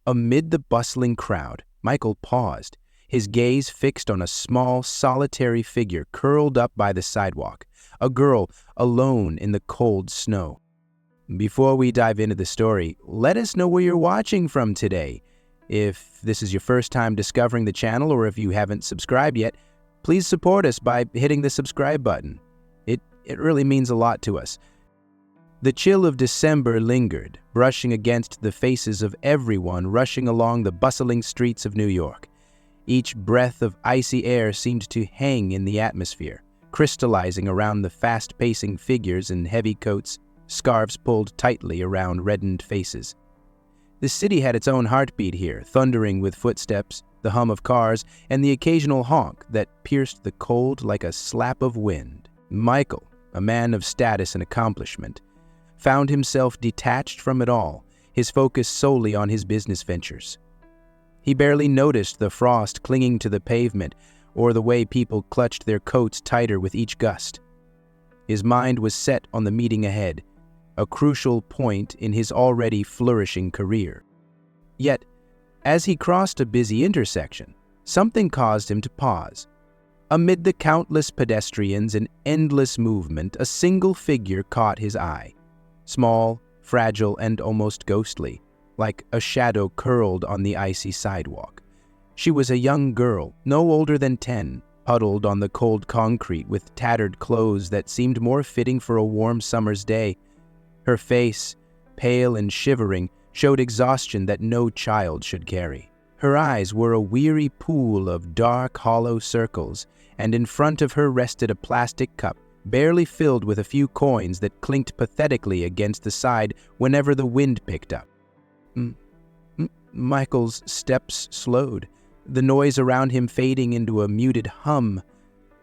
Amid the bustling crowd, Michael paused, his gaze fixed on a small, solitary figure curled up by the sidewalk, a girl alone in the cold snow. Before we dive into the story, let us know where you're watching from today. If this is your first time discovering the channel or if you haven't subscribed yet, please support us by hitting the subscribe button. It really means a lot to us. The chill of December lingered, brushing against the faces of everyone rushing along the bustling streets of New York. Each breath of icy air seemed to hang in the atmosphere, crystallizing around the fast-pacing figures in heavy coats, scarves pulled tightly around reddened faces. The city had its own heartbeat here, thundering with footsteps, the hum of cars, and the occasional honk that pierced the cold like a slap of wind. Michael, a man of status and accomplishment, found himself detached from it all, his focus solely on his business ventures. He barely noticed the frost clinging to the pavement or the way people clutched their coats tighter with each gust. His mind was set on the meeting ahead, a crucial point in his already flourishing career. Yet, as he crossed a busy intersection, something caused him to pause. Amid the countless pedestrians and endless movement, a single figure caught his eye. Small, fragile, and almost ghostly, like a shadow curled on the icy sidewalk. She was a young girl, no older than 10, huddled on the cold concrete with tattered clothes that seemed more fitting for a warm summer's day. Her face, pale and shivering, showed exhaustion that no child should carry. Her eyes were a weary pool of dark, hollow circles, and in front of her rested a plastic cup, barely filled with a few coins that clinked pathetically against the side whenever the wind picked up. Michael's steps slowed, the noise around him fading into a muted hum.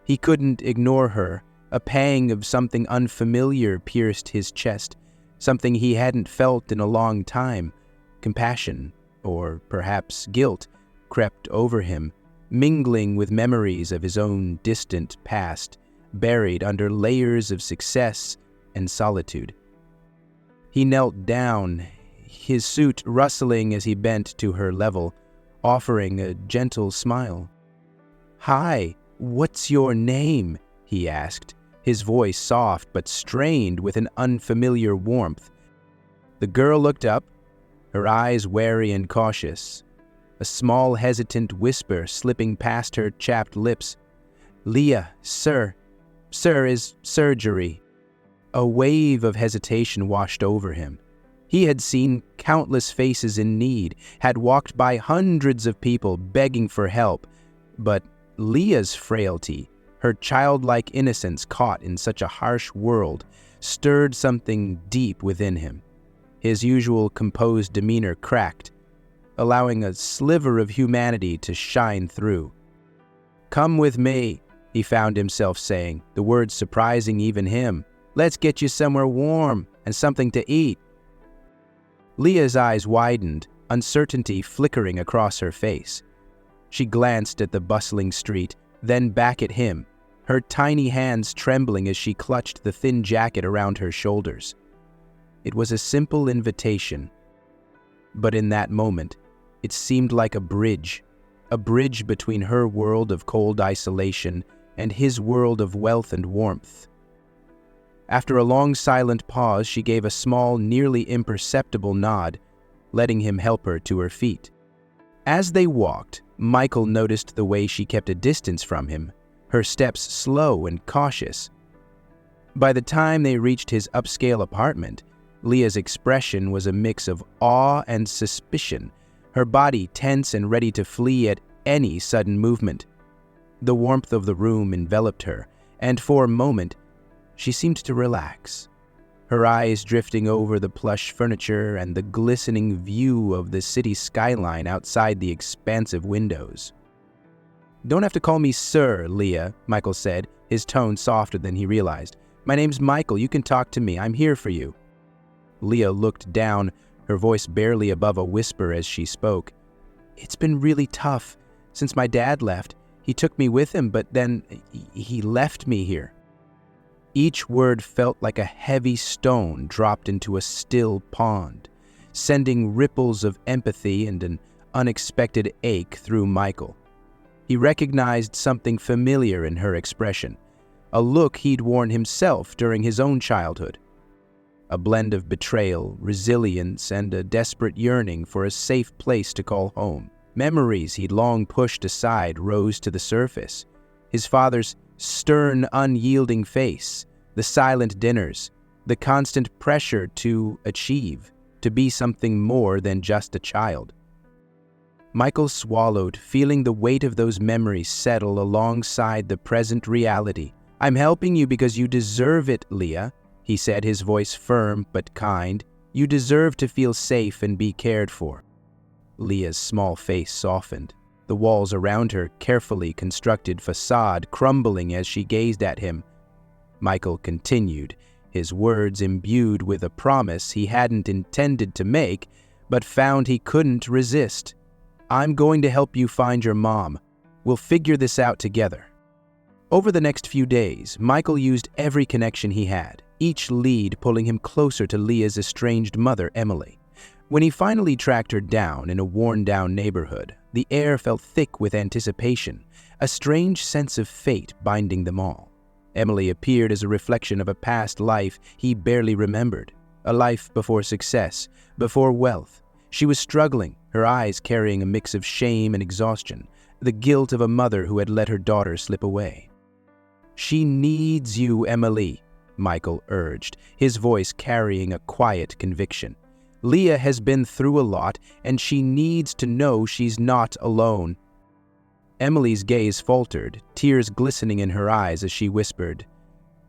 He couldn't ignore her. A pang of something unfamiliar pierced his chest, something he hadn't felt in a long time. Compassion, or perhaps guilt, crept over him, mingling with memories of his own distant past, buried under layers of success and solitude. He knelt down, his suit rustling as he bent to her level, offering a gentle smile. "Hi, what's your name?" he asked, his voice soft but strained with an unfamiliar warmth. The girl looked up, her eyes wary and cautious, a small hesitant whisper slipping past her chapped lips. "Leah, sir. Sir is surgery." A wave of hesitation washed over him. He had seen countless faces in need, had walked by hundreds of people begging for help, but Leah's frailty, her childlike innocence caught in such a harsh world, stirred something deep within him. His usual composed demeanor cracked, allowing a sliver of humanity to shine through. "Come with me," he found himself saying, the words surprising even him. "Let's get you somewhere warm and something to eat." Leah's eyes widened, uncertainty flickering across her face. She glanced at the bustling street, then back at him, her tiny hands trembling as she clutched the thin jacket around her shoulders. It was a simple invitation, but in that moment, it seemed like a bridge between her world of cold isolation and his world of wealth and warmth. After a long silent pause, she gave a small, nearly imperceptible nod, letting him help her to her feet. As they walked, Michael noticed the way she kept a distance from him, her steps slow and cautious. By the time they reached his upscale apartment, Leah's expression was a mix of awe and suspicion, her body tense and ready to flee at any sudden movement. The warmth of the room enveloped her, and for a moment, she seemed to relax, her eyes drifting over the plush furniture and the glistening view of the city skyline outside the expansive windows. "Don't have to call me sir, Leah," Michael said, his tone softer than he realized. "My name's Michael. You can talk to me. I'm here for you." Leah looked down, her voice barely above a whisper as she spoke. "It's been really tough. Since my dad left, he took me with him, but then he left me here." Each word felt like a heavy stone dropped into a still pond. sending ripples of empathy and an unexpected ache through Michael. He recognized something familiar in her expression, a look he'd worn himself during his own childhood. A blend of betrayal, resilience, and a desperate yearning for a safe place to call home. Memories he'd long pushed aside rose to the surface. His father's stern, unyielding face, the silent dinners, the constant pressure to achieve, to be something more than just a child. Michael swallowed, feeling the weight of those memories settle alongside the present reality. "I'm helping you because you deserve it, Leah," he said, his voice firm but kind. "You deserve to feel safe and be cared for." Leah's small face softened, the walls around her carefully constructed facade crumbling as she gazed at him. Michael continued, his words imbued with a promise he hadn't intended to make, but found he couldn't resist. "I'm going to help you find your mom. We'll figure this out together." Over the next few days, Michael used every connection he had, each lead pulling him closer to Leah's estranged mother, Emily. When he finally tracked her down in a worn-down neighborhood, the air felt thick with anticipation, a strange sense of fate binding them all. Emily appeared as a reflection of a past life he barely remembered, a life before success, before wealth. She was struggling, her eyes carrying a mix of shame and exhaustion, the guilt of a mother who had let her daughter slip away. "She needs you, Emily," Michael urged, his voice carrying a quiet conviction. "Leah has been through a lot, and she needs to know she's not alone." Emily's gaze faltered, tears glistening in her eyes as she whispered,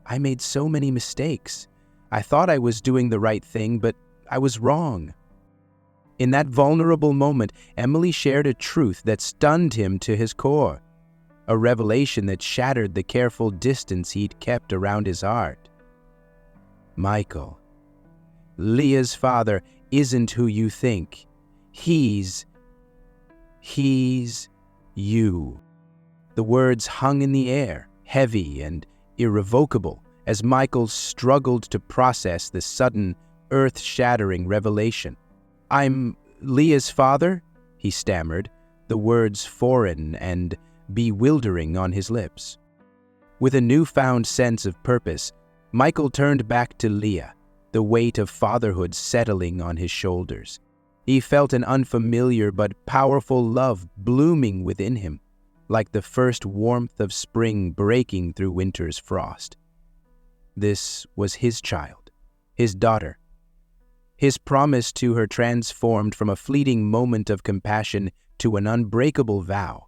"I made so many mistakes. I thought I was doing the right thing, but I was wrong." In that vulnerable moment, Emily shared a truth that stunned him to his core, a revelation that shattered the careful distance he'd kept around his heart. "Michael, Leah's father isn't who you think. He's you." The words hung in the air, heavy and irrevocable, as Michael struggled to process the sudden, earth-shattering revelation. "I'm Leah's father?" he stammered, the words foreign and bewildering on his lips. With a newfound sense of purpose, Michael turned back to Leah, the weight of fatherhood settling on his shoulders. He felt an unfamiliar but powerful love blooming within him, like the first warmth of spring breaking through winter's frost. This was his child, his daughter. His promise to her transformed from a fleeting moment of compassion to an unbreakable vow.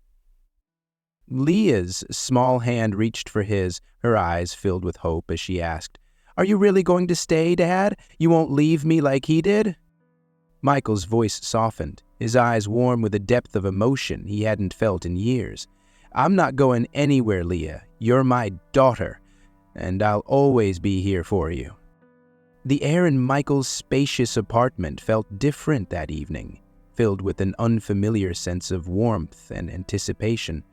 Leah's small hand reached for his, her eyes filled with hope as she asked, "Are you really going to stay, Dad? You won't leave me like he did?" Michael's voice softened, his eyes warm with a depth of emotion he hadn't felt in years. "I'm not going anywhere, Leah. You're my daughter, and I'll always be here for you." The air in Michael's spacious apartment felt different that evening, filled with an unfamiliar sense of warmth and anticipation.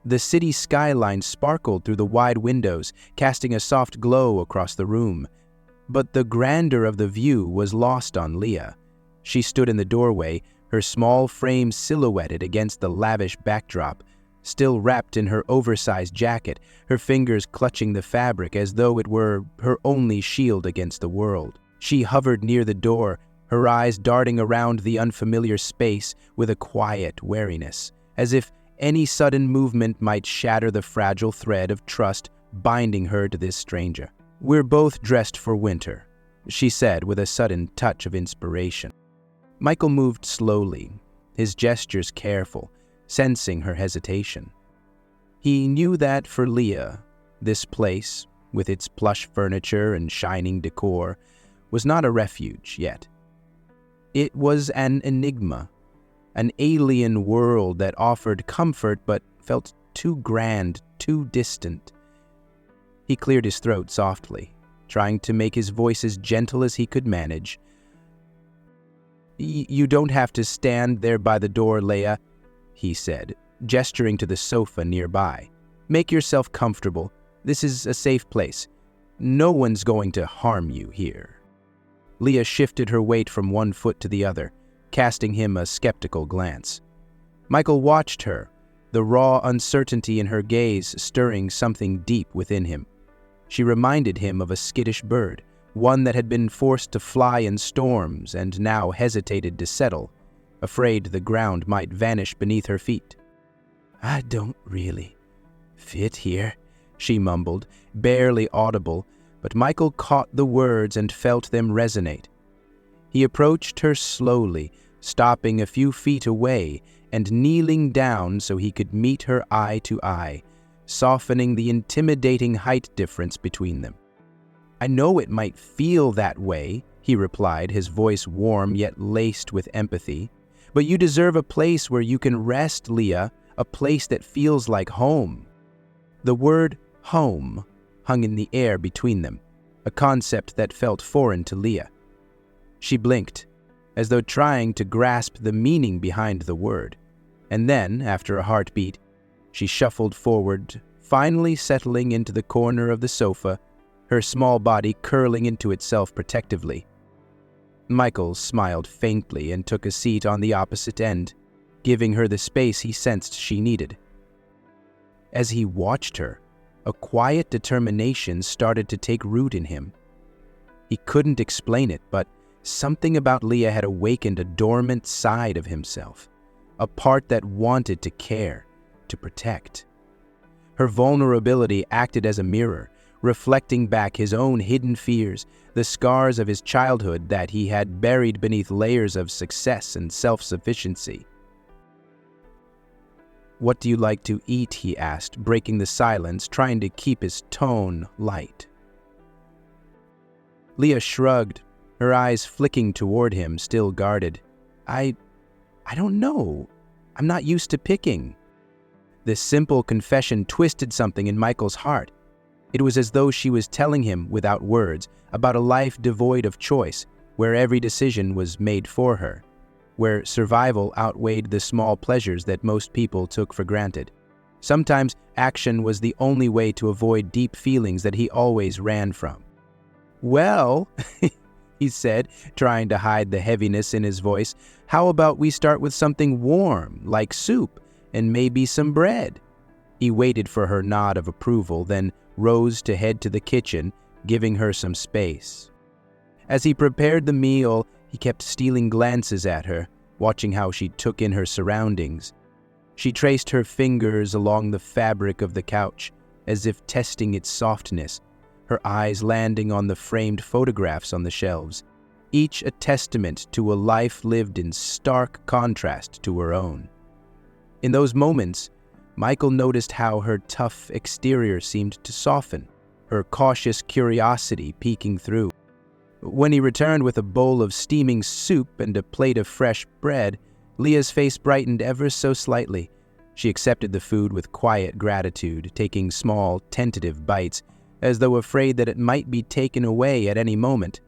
The city skyline sparkled through the wide windows, casting a soft glow across the room. But the grandeur of the view was lost on Leah. She stood in the doorway, her small frame silhouetted against the lavish backdrop, still wrapped in her oversized jacket, her fingers clutching the fabric as though it were her only shield against the world. She hovered near the door, her eyes darting around the unfamiliar space with a quiet wariness, as if any sudden movement might shatter the fragile thread of trust binding her to this stranger. "We're both dressed for winter," she said with a sudden touch of inspiration. Michael moved slowly, his gestures careful, sensing her hesitation. He knew that for Leah, this place, with its plush furniture and shining decor, was not a refuge yet. It was an enigma, an alien world that offered comfort but felt too grand, too distant. He cleared his throat softly, trying to make his voice as gentle as he could manage. "You don't have to stand there by the door, Leah," he said, gesturing to the sofa nearby. "Make yourself comfortable. This is a safe place. No one's going to harm you here." Leah shifted her weight from one foot to the other, casting him a skeptical glance. Michael watched her, the raw uncertainty in her gaze stirring something deep within him. She reminded him of a skittish bird, one that had been forced to fly in storms and now hesitated to settle, afraid the ground might vanish beneath her feet. "I don't really fit here," she mumbled, barely audible, but Michael caught the words and felt them resonate. He approached her slowly, stopping a few feet away and kneeling down so he could meet her eye to eye, softening the intimidating height difference between them. "I know it might feel that way," he replied, his voice warm yet laced with empathy. "But you deserve a place where you can rest, Leah, a place that feels like home." The word home hung in the air between them, a concept that felt foreign to Leah. She blinked, as though trying to grasp the meaning behind the word, and then, after a heartbeat, she shuffled forward, finally settling into the corner of the sofa, her small body curling into itself protectively. Michael smiled faintly and took a seat on the opposite end, giving her the space he sensed she needed. As he watched her, a quiet determination started to take root in him. He couldn't explain it, but something about Leah had awakened a dormant side of himself, a part that wanted to care, to protect. Her vulnerability acted as a mirror, reflecting back his own hidden fears, the scars of his childhood that he had buried beneath layers of success and self-sufficiency. "What do you like to eat?" he asked, breaking the silence, trying to keep his tone light. Leah shrugged, her eyes flicking toward him, still guarded. I don't know. I'm not used to picking." This simple confession twisted something in Michael's heart. It was as though she was telling him, without words, about a life devoid of choice, where every decision was made for her, where survival outweighed the small pleasures that most people took for granted. Sometimes action was the only way to avoid deep feelings that he always ran from. "Well," he said, trying to hide the heaviness in his voice, "how about we start with something warm, like soup, and maybe some bread?" He waited for her nod of approval, then rose to head to the kitchen, giving her some space. As he prepared the meal, he kept stealing glances at her, watching how she took in her surroundings. She traced her fingers along the fabric of the couch, as if testing its softness, her eyes landing on the framed photographs on the shelves, each a testament to a life lived in stark contrast to her own. In those moments, Michael noticed how her tough exterior seemed to soften, her cautious curiosity peeking through. When he returned with a bowl of steaming soup and a plate of fresh bread, Leah's face brightened ever so slightly. She accepted the food with quiet gratitude, taking small, tentative bites, as though afraid that it might be taken away at any moment.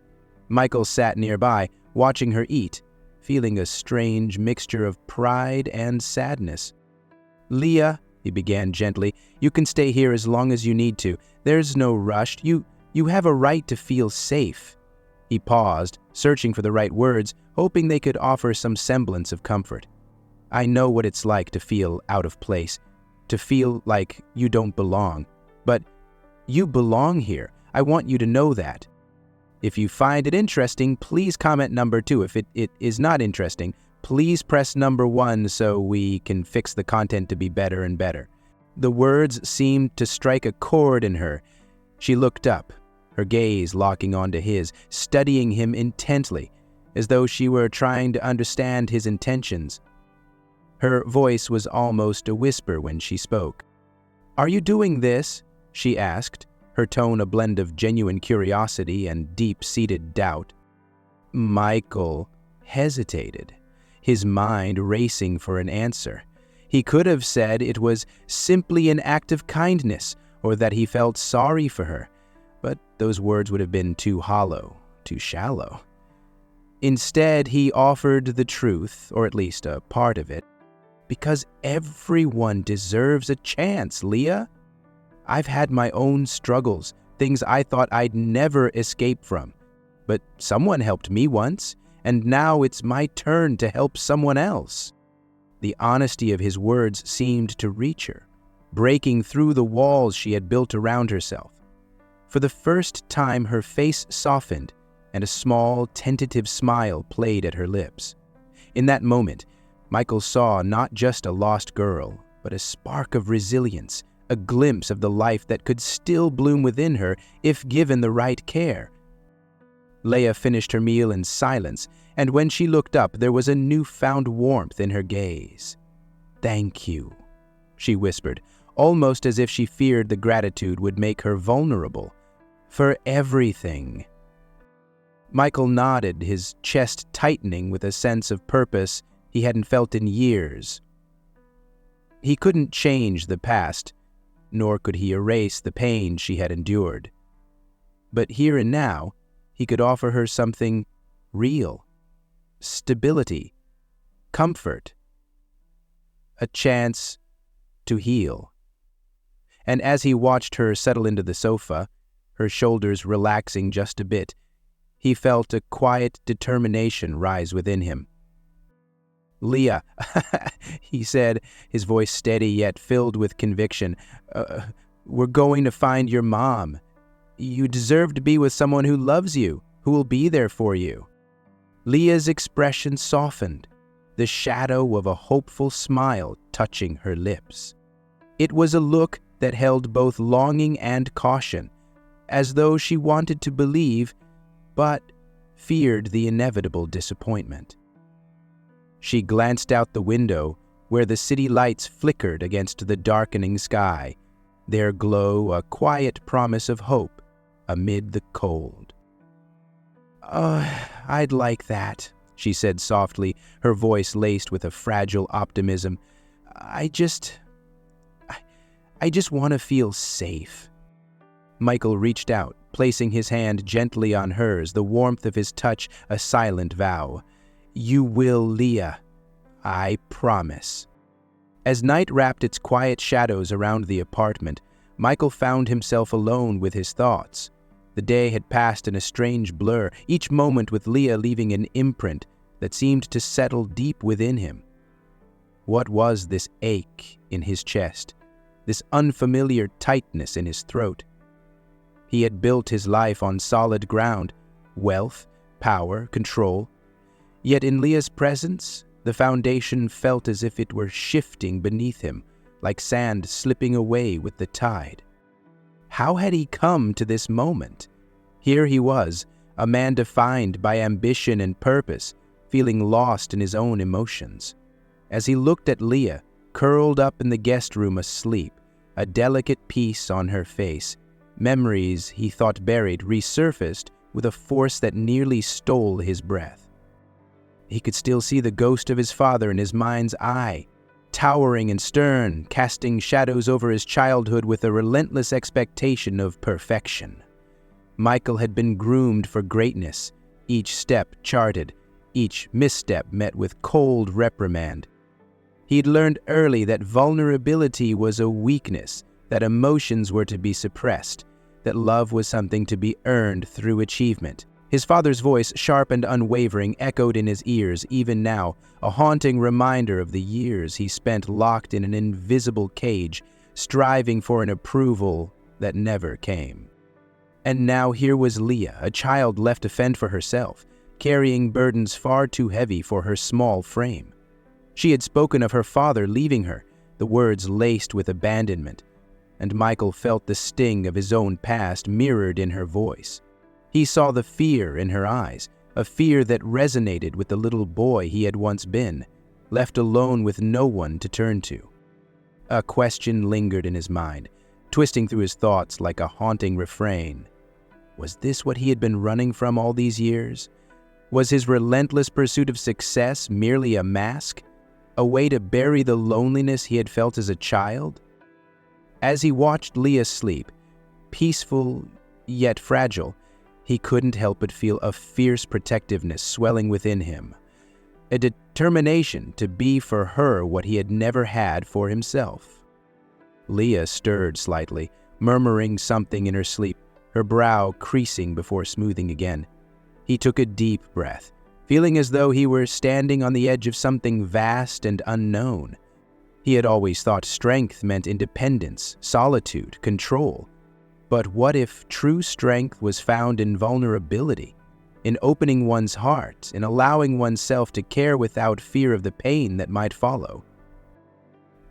Michael sat nearby, watching her eat, feeling a strange mixture of pride and sadness. "Leah," he began gently, "you can stay here as long as you need to. There's no rush. You have a right to feel safe." He paused, searching for the right words, hoping they could offer some semblance of comfort. "I know what it's like to feel out of place, to feel like you don't belong. But you belong here. I want you to know that. If you find it interesting, please comment number 2. If it is not interesting, please press number 1 so we can fix the content to be better and better." The words seemed to strike a chord in her. She looked up, her gaze locking onto his, studying him intently, as though she were trying to understand his intentions. Her voice was almost a whisper when she spoke. "Are you doing this?" she asked, her tone a blend of genuine curiosity and deep-seated doubt. Michael hesitated, his mind racing for an answer. He could have said it was simply an act of kindness, or that he felt sorry for her, but those words would have been too hollow, too shallow. Instead, he offered the truth, or at least a part of it. "Because everyone deserves a chance, Leah. I've had my own struggles, things I thought I'd never escape from. but someone helped me once, and now it's my turn to help someone else." The honesty of his words seemed to reach her, breaking through the walls she had built around herself. For the first time, her face softened, and a small, tentative smile played at her lips. In that moment, Michael saw not just a lost girl, but a spark of resilience, a glimpse of the life that could still bloom within her if given the right care. Leah finished her meal in silence, and when she looked up, there was a newfound warmth in her gaze. "Thank you," she whispered, almost as if she feared the gratitude would make her vulnerable. "For everything." Michael nodded, his chest tightening with a sense of purpose he hadn't felt in years. He couldn't change the past, nor could he erase the pain she had endured. But here and now, he could offer her something real: stability, comfort, a chance to heal. And as he watched her settle into the sofa, her shoulders relaxing just a bit, he felt a quiet determination rise within him. "Leah," he said, his voice steady yet filled with conviction, "we're going to find your mom. You deserve to be with someone who loves you, who will be there for you." Leah's expression softened, the shadow of a hopeful smile touching her lips. It was a look that held both longing and caution, as though she wanted to believe, but feared the inevitable disappointment. She glanced out the window, where the city lights flickered against the darkening sky, their glow a quiet promise of hope amid the cold. I'd like that," she said softly, her voice laced with a fragile optimism. I just want to feel safe." Michael reached out, placing his hand gently on hers, the warmth of his touch a silent vow. "You will, Leah. I promise." As night wrapped its quiet shadows around the apartment, Michael found himself alone with his thoughts. The day had passed in a strange blur, each moment with Leah leaving an imprint that seemed to settle deep within him. What was this ache in his chest, this unfamiliar tightness in his throat? He had built his life on solid ground: wealth, power, control. Yet in Leah's presence, the foundation felt as if it were shifting beneath him, like sand slipping away with the tide. How had he come to this moment? Here he was, a man defined by ambition and purpose, feeling lost in his own emotions. As he looked at Leah, curled up in the guest room asleep, a delicate peace on her face, memories he thought buried resurfaced with a force that nearly stole his breath. He could still see the ghost of his father in his mind's eye, towering and stern, casting shadows over his childhood with a relentless expectation of perfection. Michael had been groomed for greatness, each step charted, each misstep met with cold reprimand. He'd learned early that vulnerability was a weakness, that emotions were to be suppressed, that love was something to be earned through achievement. His father's voice, sharp and unwavering, echoed in his ears even now, a haunting reminder of the years he spent locked in an invisible cage, striving for an approval that never came. And now here was Leah, a child left to fend for herself, carrying burdens far too heavy for her small frame. She had spoken of her father leaving her, the words laced with abandonment, and Michael felt the sting of his own past mirrored in her voice. He saw the fear in her eyes, a fear that resonated with the little boy he had once been, left alone with no one to turn to. A question lingered in his mind, twisting through his thoughts like a haunting refrain. Was this what he had been running from all these years? Was his relentless pursuit of success merely a mask, a way to bury the loneliness he had felt as a child? As he watched Leah sleep, peaceful yet fragile, he couldn't help but feel a fierce protectiveness swelling within him, a determination to be for her what he had never had for himself. Leah stirred slightly, murmuring something in her sleep, her brow creasing before smoothing again. He took a deep breath, feeling as though he were standing on the edge of something vast and unknown. He had always thought strength meant independence, solitude, control. But what if true strength was found in vulnerability, in opening one's heart, in allowing oneself to care without fear of the pain that might follow?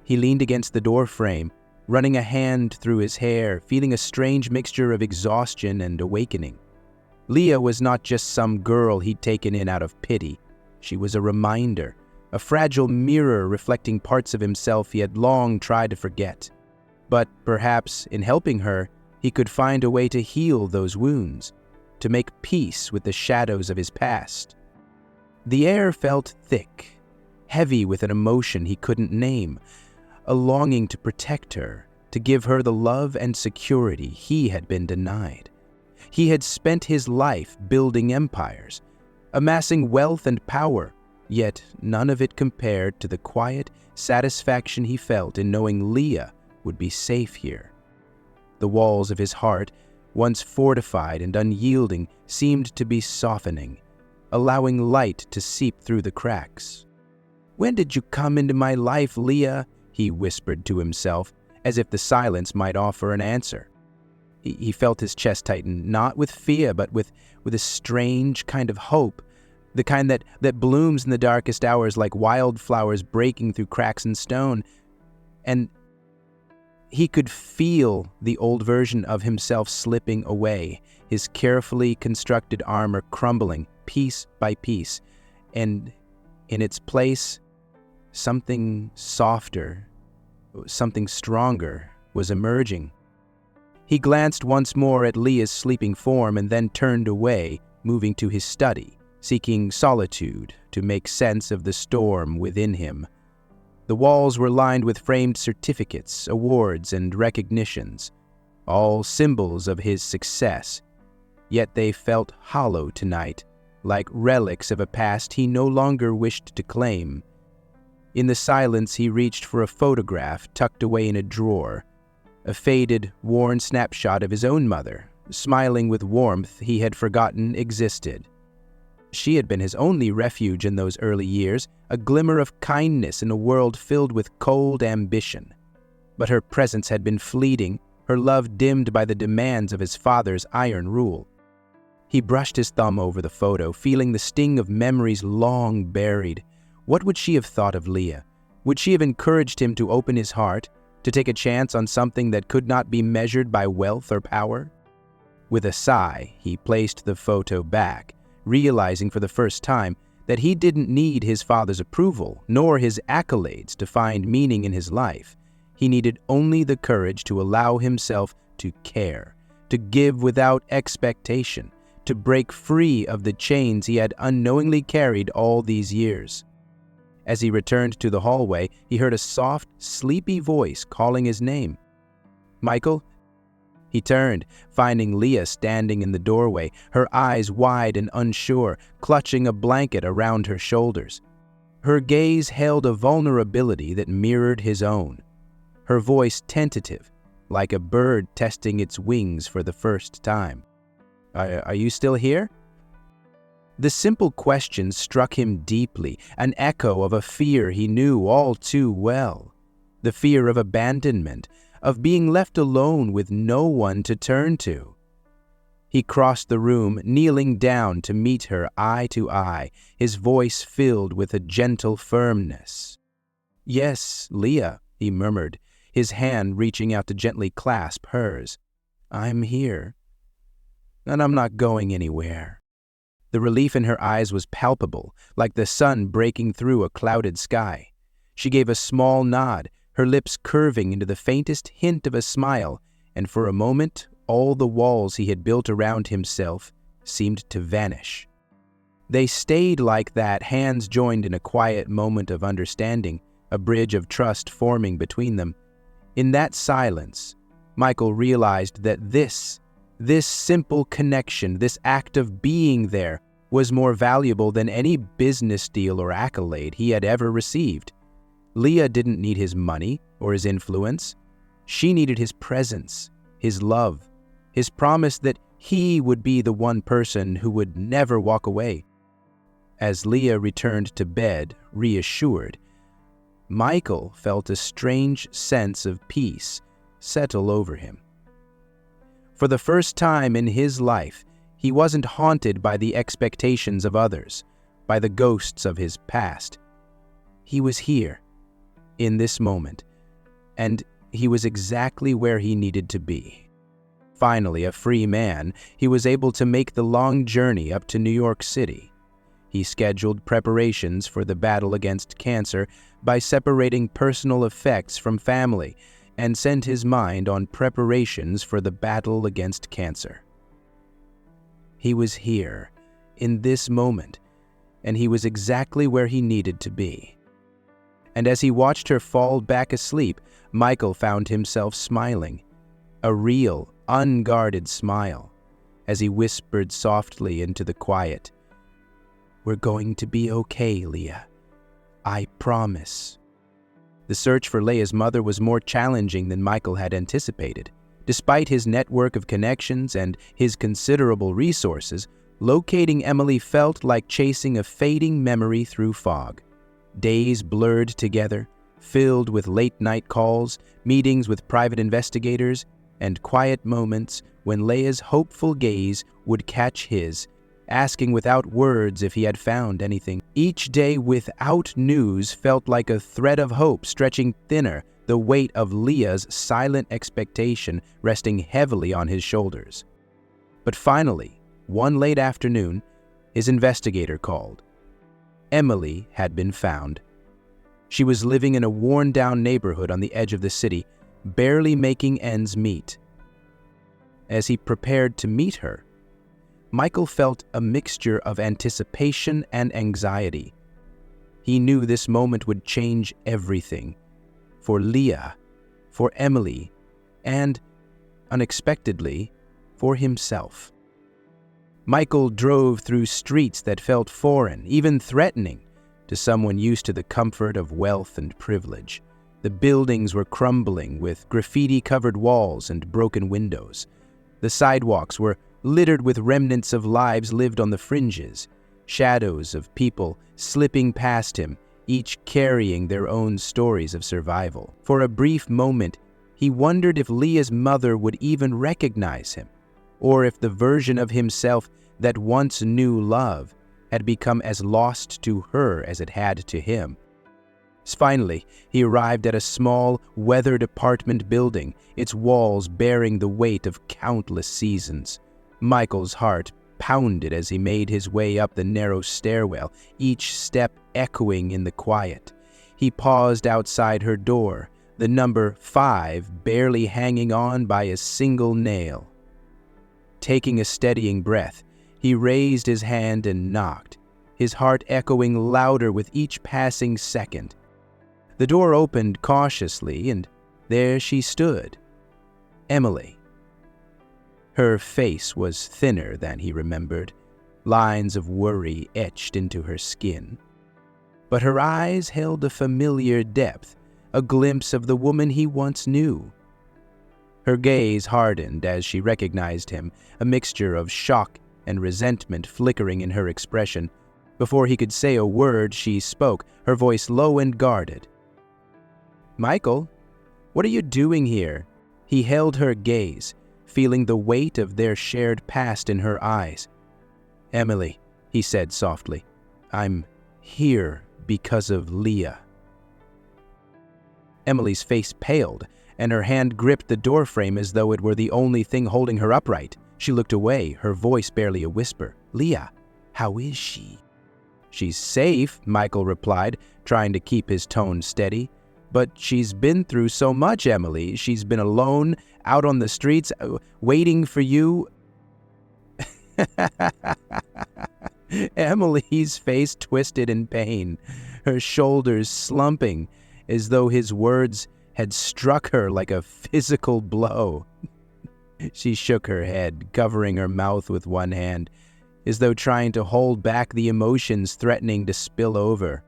He leaned against the door frame, running a hand through his hair, feeling a strange mixture of exhaustion and awakening. Leah was not just some girl he'd taken in out of pity. She was a reminder, a fragile mirror reflecting parts of himself he had long tried to forget. But perhaps, in helping her, he could find a way to heal those wounds, to make peace with the shadows of his past. The air felt thick, heavy with an emotion he couldn't name, a longing to protect her, to give her the love and security he had been denied. He had spent his life building empires, amassing wealth and power, yet none of it compared to the quiet satisfaction he felt in knowing Leah would be safe here. The walls of his heart, once fortified and unyielding, seemed to be softening, allowing light to seep through the cracks. "When did you come into my life, Leah?" he whispered to himself, as if the silence might offer an answer. He felt his chest tighten, not with fear, but with a strange kind of hope, the kind that blooms in the darkest hours like wildflowers breaking through cracks in stone. And he could feel the old version of himself slipping away, his carefully constructed armor crumbling piece by piece, and in its place, something softer, something stronger was emerging. He glanced once more at Leah's sleeping form and then turned away, moving to his study, seeking solitude to make sense of the storm within him. The walls were lined with framed certificates, awards, and recognitions, all symbols of his success. Yet they felt hollow tonight, like relics of a past he no longer wished to claim. In the silence, he reached for a photograph tucked away in a drawer, a faded, worn snapshot of his own mother, smiling with warmth he had forgotten existed. She had been his only refuge in those early years, a glimmer of kindness in a world filled with cold ambition. But her presence had been fleeting, her love dimmed by the demands of his father's iron rule. He brushed his thumb over the photo, feeling the sting of memories long buried. What would she have thought of Leah? Would she have encouraged him to open his heart, to take a chance on something that could not be measured by wealth or power? With a sigh, he placed the photo back, realizing for the first time that he didn't need his father's approval, nor his accolades to find meaning in his life. He needed only the courage to allow himself to care, to give without expectation, to break free of the chains he had unknowingly carried all these years. As he returned to the hallway, he heard a soft, sleepy voice calling his name. "Michael?" He turned, finding Leah standing in the doorway, her eyes wide and unsure, clutching a blanket around her shoulders. Her gaze held a vulnerability that mirrored his own, her voice tentative, like a bird testing its wings for the first time. Are you still here?" The simple question struck him deeply, an echo of a fear he knew all too well. The fear of abandonment, of being left alone with no one to turn to. He crossed the room, kneeling down to meet her eye to eye, his voice filled with a gentle firmness. "Yes, Leah," he murmured, his hand reaching out to gently clasp hers. "I'm here. And I'm not going anywhere." The relief in her eyes was palpable, like the sun breaking through a clouded sky. She gave a small nod, her lips curving into the faintest hint of a smile, and for a moment, all the walls he had built around himself seemed to vanish. They stayed like that, hands joined in a quiet moment of understanding, a bridge of trust forming between them. In that silence, Michael realized that this simple connection, this act of being there, was more valuable than any business deal or accolade he had ever received. Leah didn't need his money or his influence. She needed his presence, his love, his promise that He would be the one person who would never walk away. As Leah returned to bed, reassured, Michael felt a strange sense of peace settle over him. For the first time in his life, he wasn't haunted by the expectations of others, by the ghosts of his past. He was here, in this moment, and he was exactly where he needed to be. Finally, a free man, he was able to make the long journey up to New York City. He scheduled preparations for the battle against cancer by separating personal effects from family and sent his mind on preparations for the battle against cancer. He was here, in this moment, and he was exactly where he needed to be. And as he watched her fall back asleep, Michael found himself smiling, a real, unguarded smile, as he whispered softly into the quiet, "We're going to be okay, Leah. I promise." The search for Leah's mother was more challenging than Michael had anticipated. Despite his network of connections and his considerable resources, locating Emily felt like chasing a fading memory through fog. Days blurred together, filled with late-night calls, meetings with private investigators, and quiet moments when Leah's hopeful gaze would catch his, asking without words if he had found anything. Each day without news felt like a thread of hope stretching thinner, the weight of Leah's silent expectation resting heavily on his shoulders. But finally, one late afternoon, his investigator called. Emily had been found. She was living in a worn-down neighborhood on the edge of the city, barely making ends meet. As he prepared to meet her, Michael felt a mixture of anticipation and anxiety. He knew this moment would change everything, for Leah, for Emily, and, unexpectedly, for himself. Michael drove through streets that felt foreign, even threatening, to someone used to the comfort of wealth and privilege. The buildings were crumbling with graffiti-covered walls and broken windows. The sidewalks were littered with remnants of lives lived on the fringes, shadows of people slipping past him, each carrying their own stories of survival. For a brief moment, he wondered if Leah's mother would even recognize him, or if the version of himself that once knew love had become as lost to her as it had to him. Finally, he arrived at a small, weathered apartment building, its walls bearing the weight of countless seasons. Michael's heart pounded as he made his way up the narrow stairwell, each step echoing in the quiet. He paused outside her door, the number 5 barely hanging on by a single nail. Taking a steadying breath, he raised his hand and knocked, his heart echoing louder with each passing second. The door opened cautiously, and there she stood, Emily. Her face was thinner than he remembered, lines of worry etched into her skin. But her eyes held a familiar depth, a glimpse of the woman he once knew. Her gaze hardened as she recognized him, a mixture of shock and resentment flickering in her expression. Before he could say a word, she spoke, her voice low and guarded. "Michael, what are you doing here?" He held her gaze, feeling the weight of their shared past in her eyes. "Emily," he said softly, "I'm here because of Leah." Emily's face paled, and her hand gripped the doorframe as though it were the only thing holding her upright. She looked away, her voice barely a whisper. "Leah, how is she?" "She's safe," Michael replied, trying to keep his tone steady. "But she's been through so much, Emily. She's been alone, out on the streets, waiting for you." Emily's face twisted in pain, her shoulders slumping, as though his words had struck her like a physical blow. She shook her head, covering her mouth with one hand, as though trying to hold back the emotions threatening to spill over.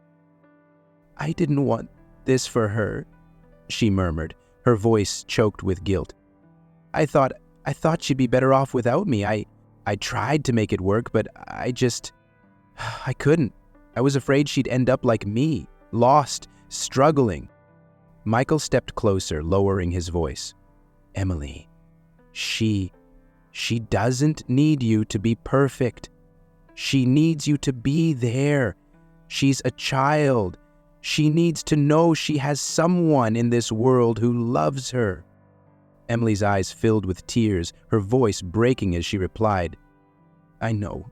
"I didn't want this for her," she murmured, her voice choked with guilt. I thought I thought she'd be better off without me. I tried to make it work, but I couldn't. I was afraid she'd end up like me, lost, struggling. Michael stepped closer, lowering his voice. Emily, she doesn't need you to be perfect. She needs you to be there. She's a child. She needs to know she has someone in this world who loves her. Emily's eyes filled with tears, her voice breaking as she replied, I know.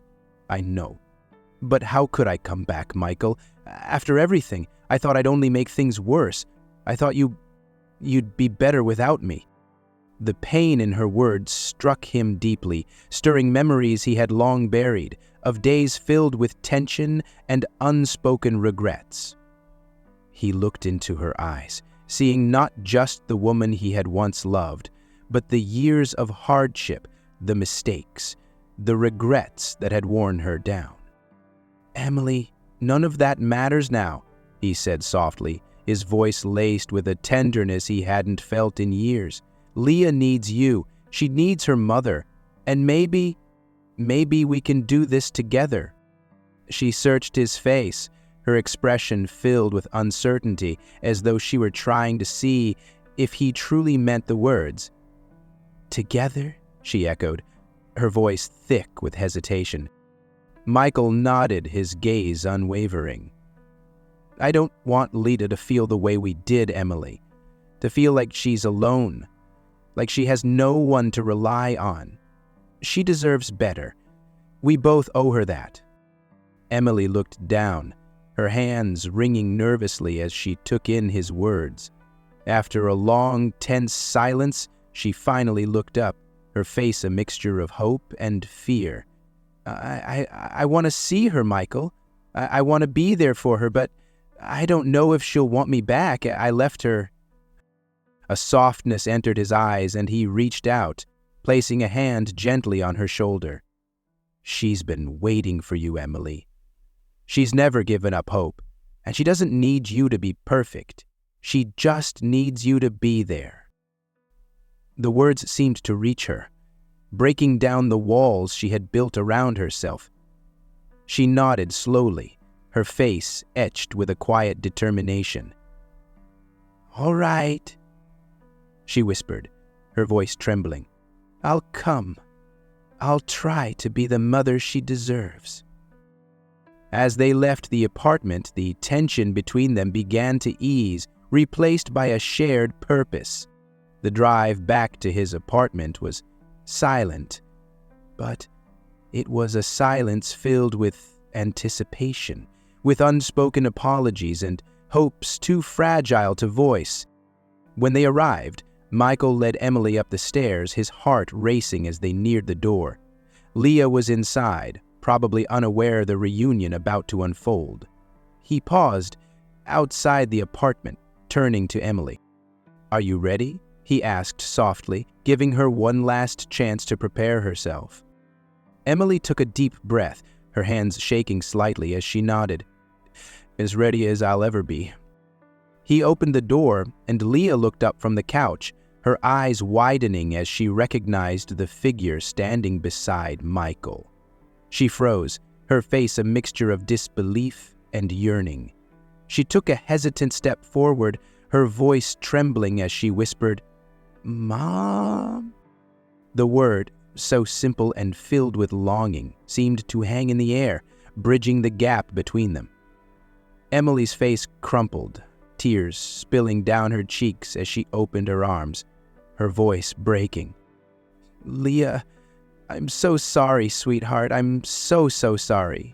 But how could I come back, Michael? After everything, I thought I'd only make things worse. I thought you'd be better without me. The pain in her words struck him deeply, stirring memories he had long buried, of days filled with tension and unspoken regrets. He looked into her eyes, seeing not just the woman he had once loved, but the years of hardship, the mistakes, the regrets that had worn her down. Emily, none of that matters now, he said softly, his voice laced with a tenderness he hadn't felt in years. Leah needs you. She needs her mother. And maybe we can do this together. She searched his face, her expression filled with uncertainty, as though she were trying to see if he truly meant the words. Together? She echoed, her voice thick with hesitation. Michael nodded, his gaze unwavering. I don't want Lita to feel the way we did, Emily. To feel like she's alone, like she has no one to rely on. She deserves better. We both owe her that. Emily looked down, her hands wringing nervously as she took in his words. After a long, tense silence, she finally looked up, her face a mixture of hope and fear. I want to see her, Michael. I want to be there for her, but I don't know if she'll want me back. I left her. A softness entered his eyes, and he reached out, placing a hand gently on her shoulder. She's been waiting for you, Emily. She's never given up hope, and she doesn't need you to be perfect. She just needs you to be there. The words seemed to reach her, breaking down the walls she had built around herself. She nodded slowly, her face etched with a quiet determination. All right, she whispered, her voice trembling. I'll come. I'll try to be the mother she deserves. As they left the apartment, the tension between them began to ease, replaced by a shared purpose. The drive back to his apartment was silent, but it was a silence filled with anticipation, with unspoken apologies and hopes too fragile to voice. When they arrived, Michael led Emily up the stairs, his heart racing as they neared the door. Leah was inside, probably unaware of the reunion about to unfold. He paused outside the apartment, turning to Emily. Are you ready? He asked softly, giving her one last chance to prepare herself. Emily took a deep breath, her hands shaking slightly as she nodded. As ready as I'll ever be. He opened the door, and Leah looked up from the couch, her eyes widening as she recognized the figure standing beside Michael. She froze, her face a mixture of disbelief and yearning. She took a hesitant step forward, her voice trembling as she whispered, Mom? The word, so simple and filled with longing, seemed to hang in the air, bridging the gap between them. Emily's face crumpled, tears spilling down her cheeks as she opened her arms, her voice breaking. Leah, I'm so sorry, sweetheart. I'm so sorry.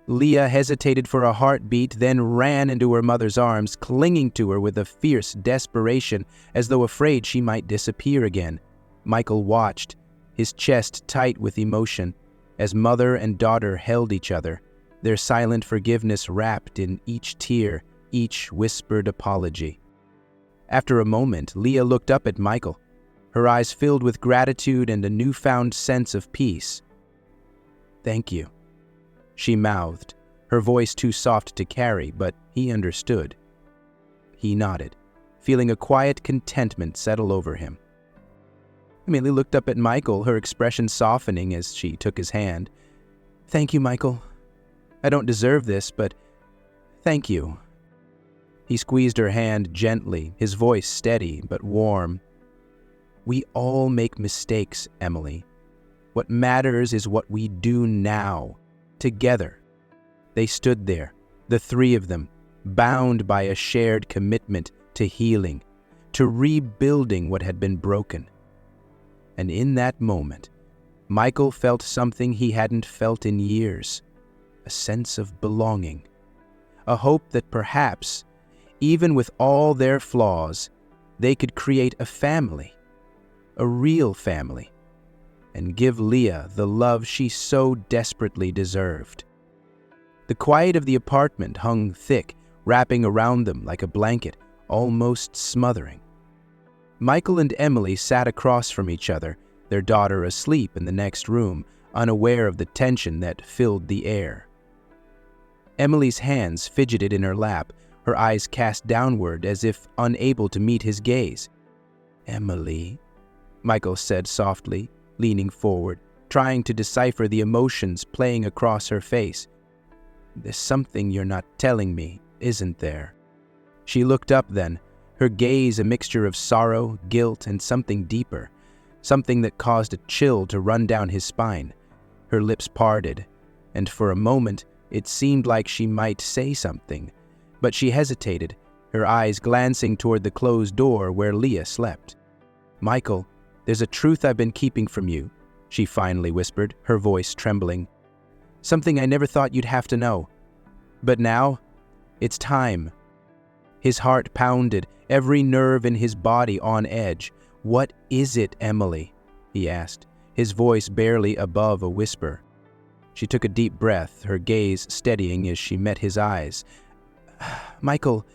Leah hesitated for a heartbeat, then ran into her mother's arms, clinging to her with a fierce desperation, as though afraid she might disappear again. Michael watched, his chest tight with emotion, as mother and daughter held each other, their silent forgiveness wrapped in each tear, each whispered apology. After a moment, Leah looked up at Michael, her eyes filled with gratitude and a newfound sense of peace. Thank you, she mouthed, her voice too soft to carry, but he understood. He nodded, feeling a quiet contentment settle over him. Emily looked up at Michael, her expression softening as she took his hand. "Thank you, Michael. I don't deserve this, but thank you." He squeezed her hand gently, his voice steady but warm. "We all make mistakes, Emily. What matters is what we do now, together." They stood there, the three of them, bound by a shared commitment to healing, to rebuilding what had been broken. And in that moment, Michael felt something he hadn't felt in years, a sense of belonging, a hope that perhaps, even with all their flaws, they could create a family, a real family, and give Leah the love she so desperately deserved. The quiet of the apartment hung thick, wrapping around them like a blanket, almost smothering. Michael and Emily sat across from each other, their daughter asleep in the next room, unaware of the tension that filled the air. Emily's hands fidgeted in her lap, her eyes cast downward as if unable to meet his gaze. "Emily," Michael said softly, leaning forward, trying to decipher the emotions playing across her face. "There's something you're not telling me, isn't there?" She looked up then, her gaze a mixture of sorrow, guilt, and something deeper, something that caused a chill to run down his spine. Her lips parted, and for a moment it seemed like she might say something, but she hesitated, her eyes glancing toward the closed door where Leah slept. "Michael, there's a truth I've been keeping from you," she finally whispered, her voice trembling. "Something I never thought you'd have to know. But now, it's time." His heart pounded, every nerve in his body on edge. "What is it, Emily?" he asked, his voice barely above a whisper. She took a deep breath, her gaze steadying as she met his eyes. "Michael,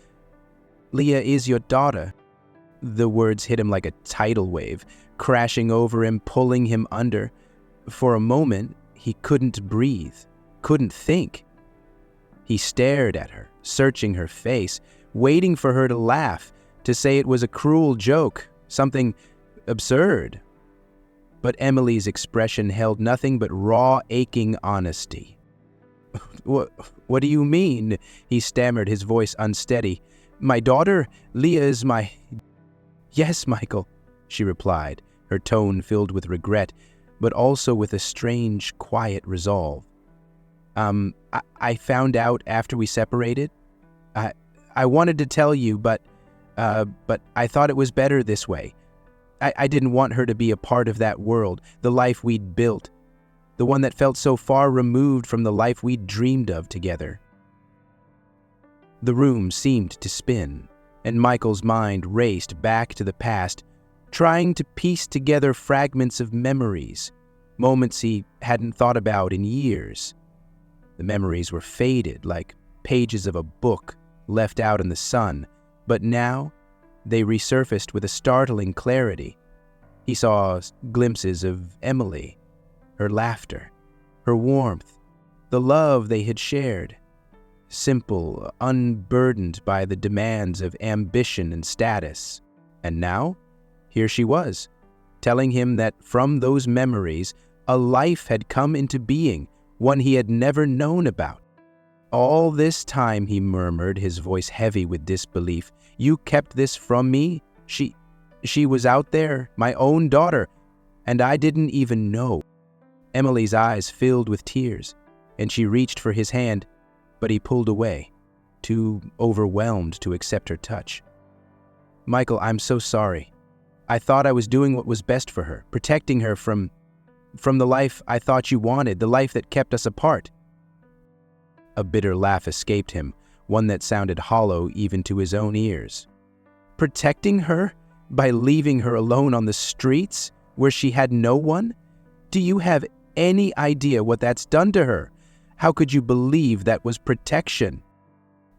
Leah is your daughter." The words hit him like a tidal wave, crashing over him, pulling him under. For a moment, he couldn't breathe, couldn't think. He stared at her, searching her face, waiting for her to laugh, to say it was a cruel joke, something absurd. But Emily's expression held nothing but raw, aching honesty. What do you mean?" he stammered, his voice unsteady. "My daughter? Leah is my—" "Yes, Michael," she replied, her tone filled with regret, but also with a strange, quiet resolve. I found out after we separated. I wanted to tell you, but I thought it was better this way. I didn't want her to be a part of that world, the life we'd built, the one that felt so far removed from the life we'd dreamed of together." The room seemed to spin, and Michael's mind raced back to the past, trying to piece together fragments of memories, moments he hadn't thought about in years. The memories were faded, like pages of a book left out in the sun, but now they resurfaced with a startling clarity. He saw glimpses of Emily, her laughter, her warmth, the love they had shared. Simple, unburdened by the demands of ambition and status. And now, here she was, telling him that from those memories, a life had come into being, one he had never known about. "All this time," he murmured, his voice heavy with disbelief, "you kept this from me? She was out there, my own daughter, and I didn't even know." Emily's eyes filled with tears, and she reached for his hand, but he pulled away, too overwhelmed to accept her touch. "Michael, I'm so sorry. I thought I was doing what was best for her, protecting her from the life I thought you wanted, the life that kept us apart." A bitter laugh escaped him, one that sounded hollow even to his own ears. "Protecting her? By leaving her alone on the streets, where she had no one? Do you have any idea what that's done to her? How could you believe that was protection?"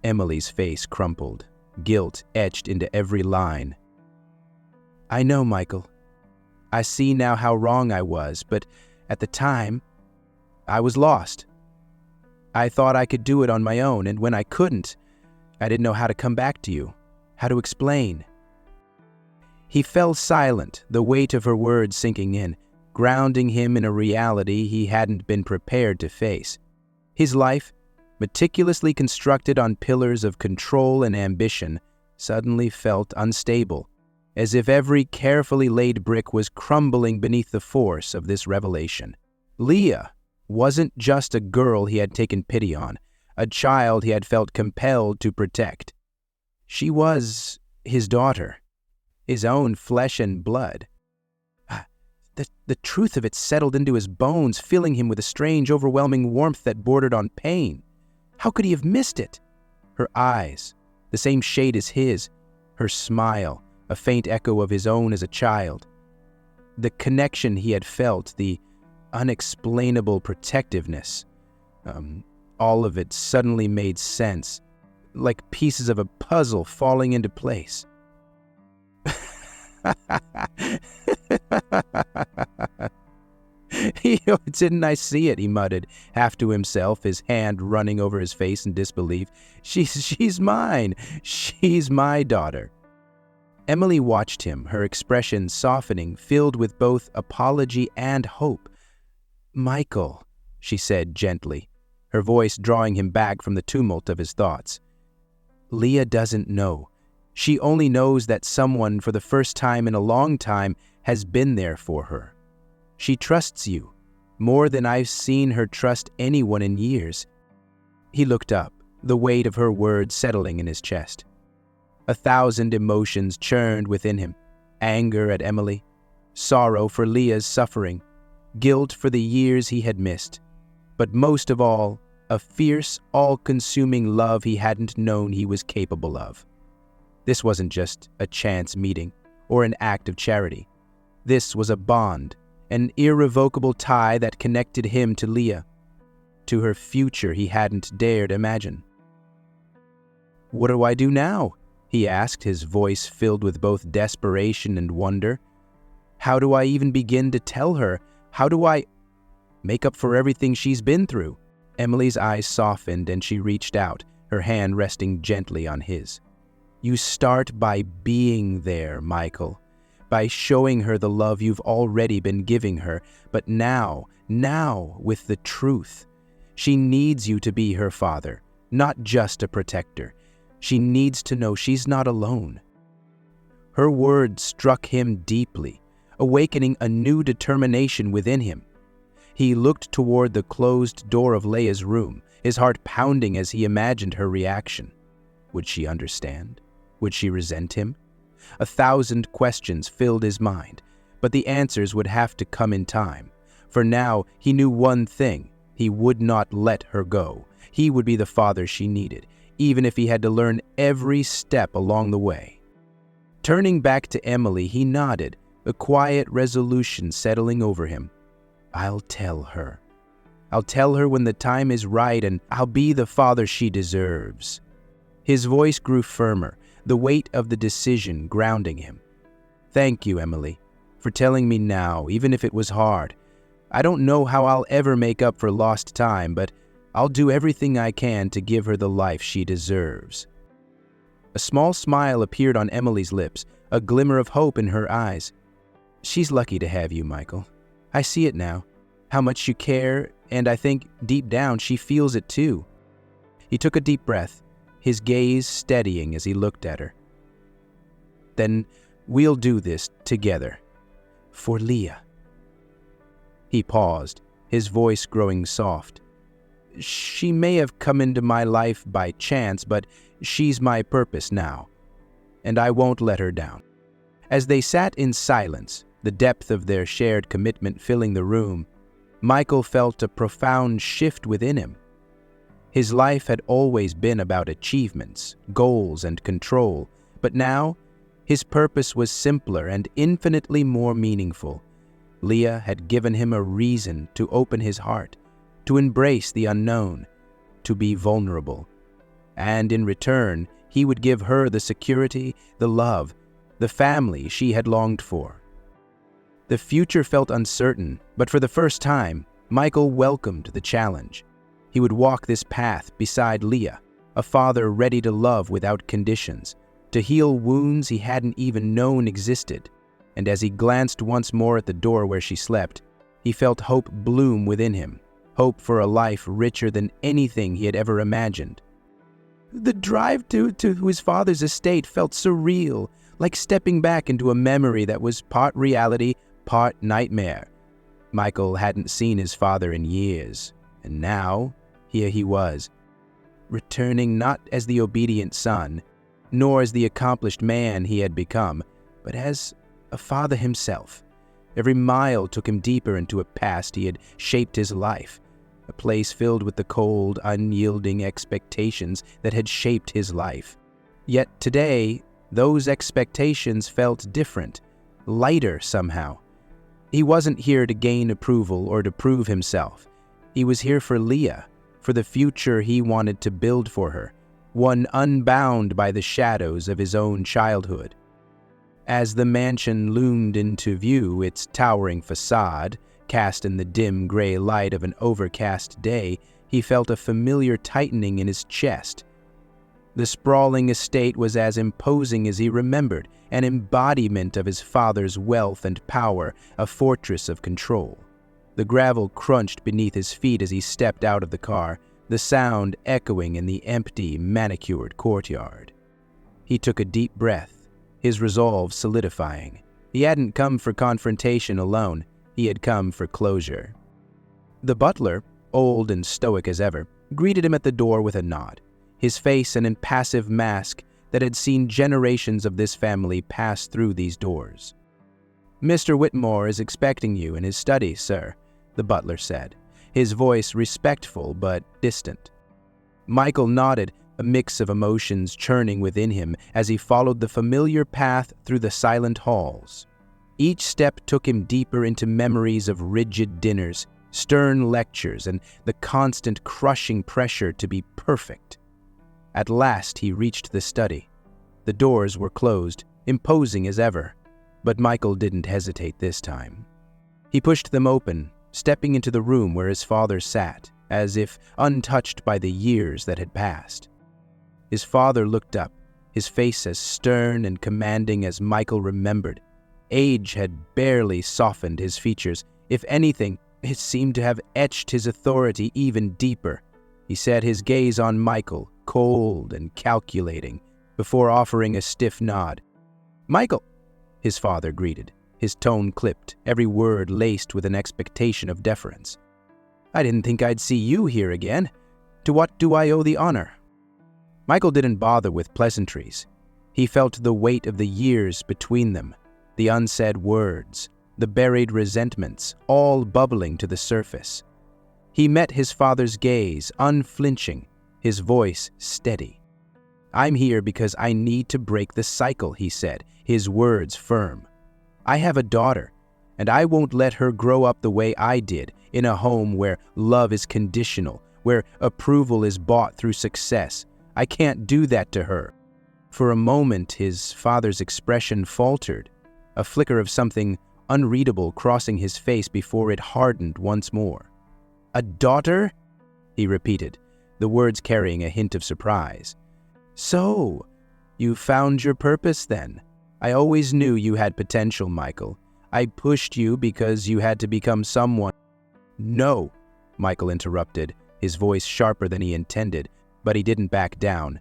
Emily's face crumpled, guilt etched into every line. "I know, Michael. I see now how wrong I was, but at the time, I was lost. I thought I could do it on my own, and when I couldn't, I didn't know how to come back to you, how to explain." He fell silent, the weight of her words sinking in, grounding him in a reality he hadn't been prepared to face. His life, meticulously constructed on pillars of control and ambition, suddenly felt unstable, as if every carefully laid brick was crumbling beneath the force of this revelation. Leah wasn't just a girl he had taken pity on, a child he had felt compelled to protect. She was his daughter, his own flesh and blood. The truth of it settled into his bones, filling him with a strange, overwhelming warmth that bordered on pain. How could he have missed it? Her eyes, the same shade as his, her smile, a faint echo of his own as a child. The connection he had felt, the unexplainable protectiveness, all of it suddenly made sense, like pieces of a puzzle falling into place. Didn't I see it, he muttered, half to himself, his hand running over his face in disbelief. She's mine. She's my daughter. Emily watched him, her expression softening, filled with both apology and hope. "Michael," she said gently, her voice drawing him back from the tumult of his thoughts. "Leah doesn't know. She only knows that someone, for the first time in a long time, has been there for her. She trusts you, more than I've seen her trust anyone in years." He looked up, the weight of her words settling in his chest. 1,000 emotions churned within him: anger at Emily, sorrow for Leah's suffering, guilt for the years he had missed, but most of all, a fierce, all-consuming love he hadn't known he was capable of. This wasn't just a chance meeting or an act of charity. This was a bond, an irrevocable tie that connected him to Leah, to her future he hadn't dared imagine. "What do I do now?" he asked, his voice filled with both desperation and wonder. "How do I even begin to tell her? How do I make up for everything she's been through?" Emily's eyes softened and she reached out, her hand resting gently on his. "You start by being there, Michael, by showing her the love you've already been giving her, but now, with the truth. She needs you to be her father, not just a protector. She needs to know she's not alone." Her words struck him deeply, awakening a new determination within him. He looked toward the closed door of Leah's room, his heart pounding as he imagined her reaction. Would she understand? Would she resent him? 1,000 questions filled his mind, but the answers would have to come in time. For now, he knew one thing: he would not let her go. He would be the father she needed, even if he had to learn every step along the way. Turning back to Emily, he nodded, a quiet resolution settling over him. "I'll tell her. I'll tell her when the time is right, and I'll be the father she deserves." His voice grew firmer, the weight of the decision grounding him. "Thank you, Emily, for telling me now, even if it was hard. I don't know how I'll ever make up for lost time, but I'll do everything I can to give her the life she deserves." A small smile appeared on Emily's lips, a glimmer of hope in her eyes. "She's lucky to have you, Michael. I see it now, how much you care, and I think deep down she feels it too." He took a deep breath, his gaze steadying as he looked at her. "Then we'll do this together. For Leah." He paused, his voice growing soft. "She may have come into my life by chance, but she's my purpose now, and I won't let her down." As they sat in silence, the depth of their shared commitment filling the room, Michael felt a profound shift within him. His life had always been about achievements, goals, and control, but now his purpose was simpler and infinitely more meaningful. Leah had given him a reason to open his heart, to embrace the unknown, to be vulnerable. And in return, he would give her the security, the love, the family she had longed for. The future felt uncertain, but for the first time, Michael welcomed the challenge. He would walk this path beside Leah, a father ready to love without conditions, to heal wounds he hadn't even known existed. And as he glanced once more at the door where she slept, he felt hope bloom within him, hope for a life richer than anything he had ever imagined. The drive to his father's estate felt surreal, like stepping back into a memory that was part reality, part nightmare. Michael hadn't seen his father in years, and now, here he was, returning not as the obedient son, nor as the accomplished man he had become, but as a father himself. Every mile took him deeper into a past he had shaped his life, a place filled with the cold, unyielding expectations that had shaped his life. Yet today, those expectations felt different, lighter somehow. He wasn't here to gain approval or to prove himself. He was here for Leah, for the future he wanted to build for her, one unbound by the shadows of his own childhood. As the mansion loomed into view, its towering facade, cast in the dim gray light of an overcast day, he felt a familiar tightening in his chest. The sprawling estate was as imposing as he remembered, an embodiment of his father's wealth and power, a fortress of control. The gravel crunched beneath his feet as he stepped out of the car, the sound echoing in the empty, manicured courtyard. He took a deep breath, his resolve solidifying. He hadn't come for confrontation alone, he had come for closure. The butler, old and stoic as ever, greeted him at the door with a nod, his face an impassive mask that had seen generations of this family pass through these doors. "Mr. Whitmore is expecting you in his study, sir," the butler said, his voice respectful but distant. Michael nodded, a mix of emotions churning within him as he followed the familiar path through the silent halls. Each step took him deeper into memories of rigid dinners, stern lectures, and the constant crushing pressure to be perfect. At last he reached the study. The doors were closed, imposing as ever, but Michael didn't hesitate this time. He pushed them open, stepping into the room where his father sat, as if untouched by the years that had passed. His father looked up, his face as stern and commanding as Michael remembered. Age had barely softened his features. If anything, it seemed to have etched his authority even deeper. He set his gaze on Michael, cold and calculating, before offering a stiff nod. "Michael," his father greeted, his tone clipped, every word laced with an expectation of deference. "I didn't think I'd see you here again. To what do I owe the honor?" Michael didn't bother with pleasantries. He felt the weight of the years between them, the unsaid words, the buried resentments, all bubbling to the surface. He met his father's gaze, unflinching, his voice steady. "I'm here because I need to break the cycle," he said, his words firm. "I have a daughter, and I won't let her grow up the way I did, in a home where love is conditional, where approval is bought through success. I can't do that to her." For a moment, his father's expression faltered, a flicker of something unreadable crossing his face before it hardened once more. "A daughter?" he repeated, the words carrying a hint of surprise. "So, you found your purpose then? I always knew you had potential, Michael. I pushed you because you had to become someone." "No," Michael interrupted, his voice sharper than he intended, but he didn't back down.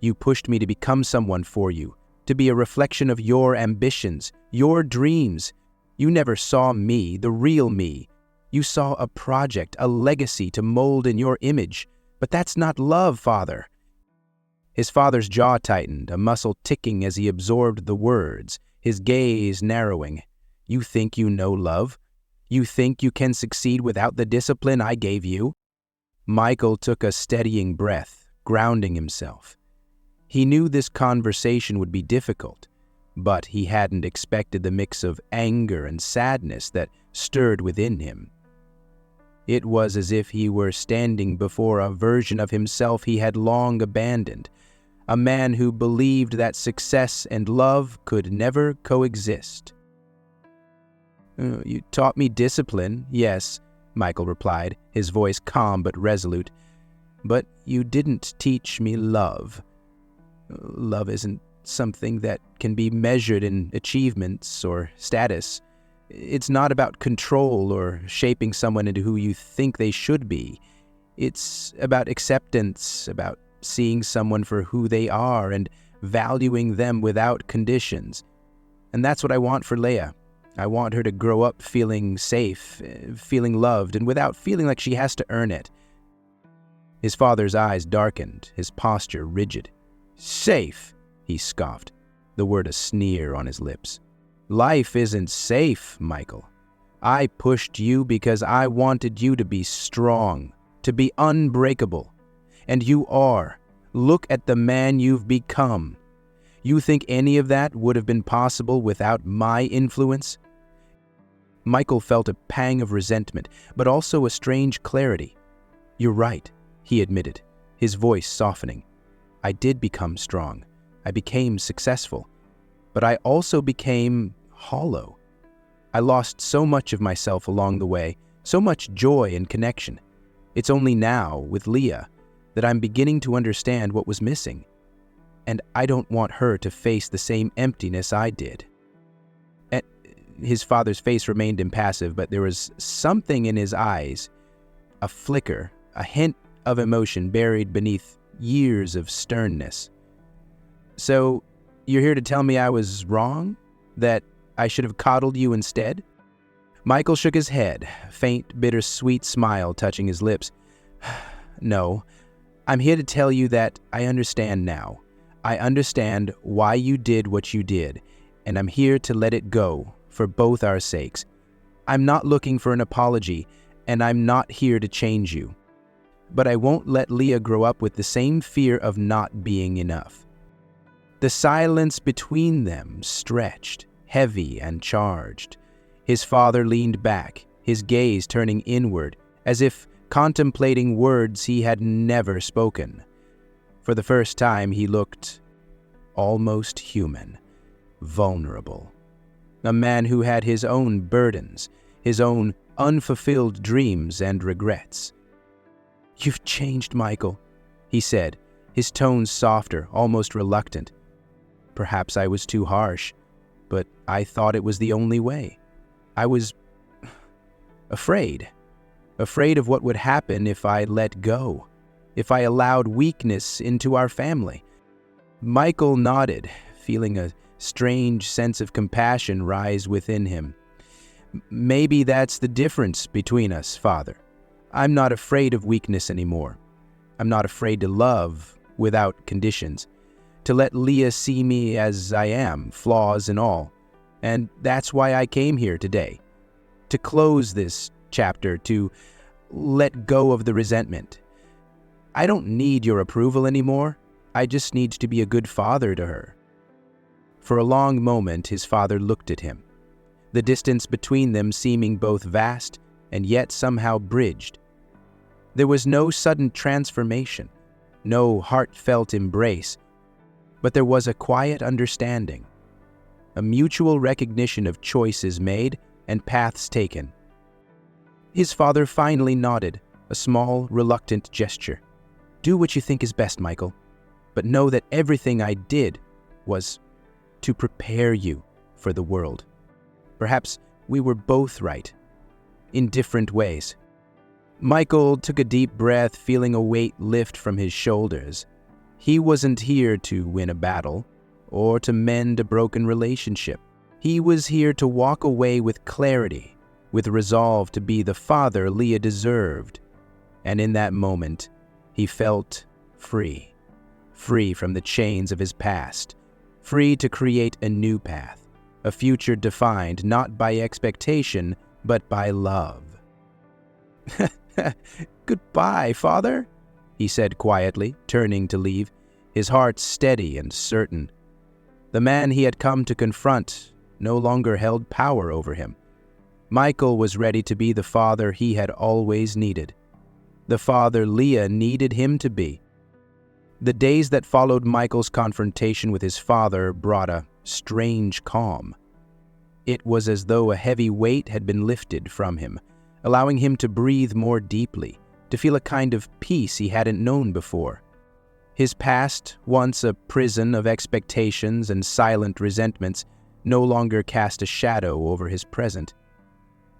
"You pushed me to become someone for you, to be a reflection of your ambitions, your dreams. You never saw me, the real me. You saw a project, a legacy to mold in your image. But that's not love, Father." His father's jaw tightened, a muscle ticking as he absorbed the words, his gaze narrowing. "You think you know love? You think you can succeed without the discipline I gave you?" Michael took a steadying breath, grounding himself. He knew this conversation would be difficult, but he hadn't expected the mix of anger and sadness that stirred within him. It was as if he were standing before a version of himself he had long abandoned, a man who believed that success and love could never coexist. "You taught me discipline, yes," Michael replied, his voice calm but resolute. "But you didn't teach me love. Love isn't something that can be measured in achievements or status. It's not about control or shaping someone into who you think they should be. It's about acceptance, about seeing someone for who they are and valuing them without conditions. And that's what I want for Leia. I want her to grow up feeling safe, feeling loved, and without feeling like she has to earn it. His father's eyes darkened, his posture rigid. "Safe," he scoffed, the word a sneer on his lips. "Life isn't safe, Michael. I pushed you because I wanted you to be strong, to be unbreakable. And you are. Look at the man you've become. You think any of that would have been possible without my influence?" Michael felt a pang of resentment, but also a strange clarity. "You're right," he admitted, his voice softening. "I did become strong. I became successful. But I also became hollow. I lost so much of myself along the way, so much joy and connection. It's only now, with Leia, that I'm beginning to understand what was missing. And I don't want her to face the same emptiness I did." His father's face remained impassive, but there was something in his eyes, a flicker, a hint of emotion buried beneath years of sternness. "So, you're here to tell me I was wrong? That I should have coddled you instead?" Michael shook his head, a faint, bittersweet smile touching his lips. "No, I'm here to tell you that I understand now. I understand why you did what you did, and I'm here to let it go, for both our sakes. I'm not looking for an apology, and I'm not here to change you. But I won't let Leia grow up with the same fear of not being enough." The silence between them stretched, heavy and charged. His father leaned back, his gaze turning inward, as if contemplating words he had never spoken. For the first time, he looked almost human, vulnerable. A man who had his own burdens, his own unfulfilled dreams and regrets. "You've changed, Michael," he said, his tone softer, almost reluctant. "Perhaps I was too harsh, but I thought it was the only way. I was afraid of what would happen if I let go, if I allowed weakness into our family." Michael nodded, feeling a strange sense of compassion rise within him. "Maybe that's the difference between us, Father. I'm not afraid of weakness anymore. I'm not afraid to love without conditions, to let Leia see me as I am, flaws and all. And that's why I came here today, to close this chapter, to let go of the resentment. I don't need your approval anymore. I just need to be a good father to her." For a long moment, his father looked at him, the distance between them seeming both vast and yet somehow bridged. There was no sudden transformation, no heartfelt embrace, but there was a quiet understanding, a mutual recognition of choices made and paths taken. His father finally nodded, a small, reluctant gesture. "Do what you think is best, Michael, but know that everything I did was to prepare you for the world. Perhaps we were both right, in different ways." Michael took a deep breath, feeling a weight lift from his shoulders. He wasn't here to win a battle or to mend a broken relationship. He was here to walk away with clarity, with resolve to be the father Leia deserved. And in that moment, he felt free. Free from the chains of his past. Free to create a new path, a future defined not by expectation, but by love. "Goodbye, Father," he said quietly, turning to leave, his heart steady and certain. The man he had come to confront no longer held power over him. Michael was ready to be the father he had always needed, the father Leia needed him to be. The days that followed Michael's confrontation with his father brought a strange calm. It was as though a heavy weight had been lifted from him, allowing him to breathe more deeply, to feel a kind of peace he hadn't known before. His past, once a prison of expectations and silent resentments, no longer cast a shadow over his present.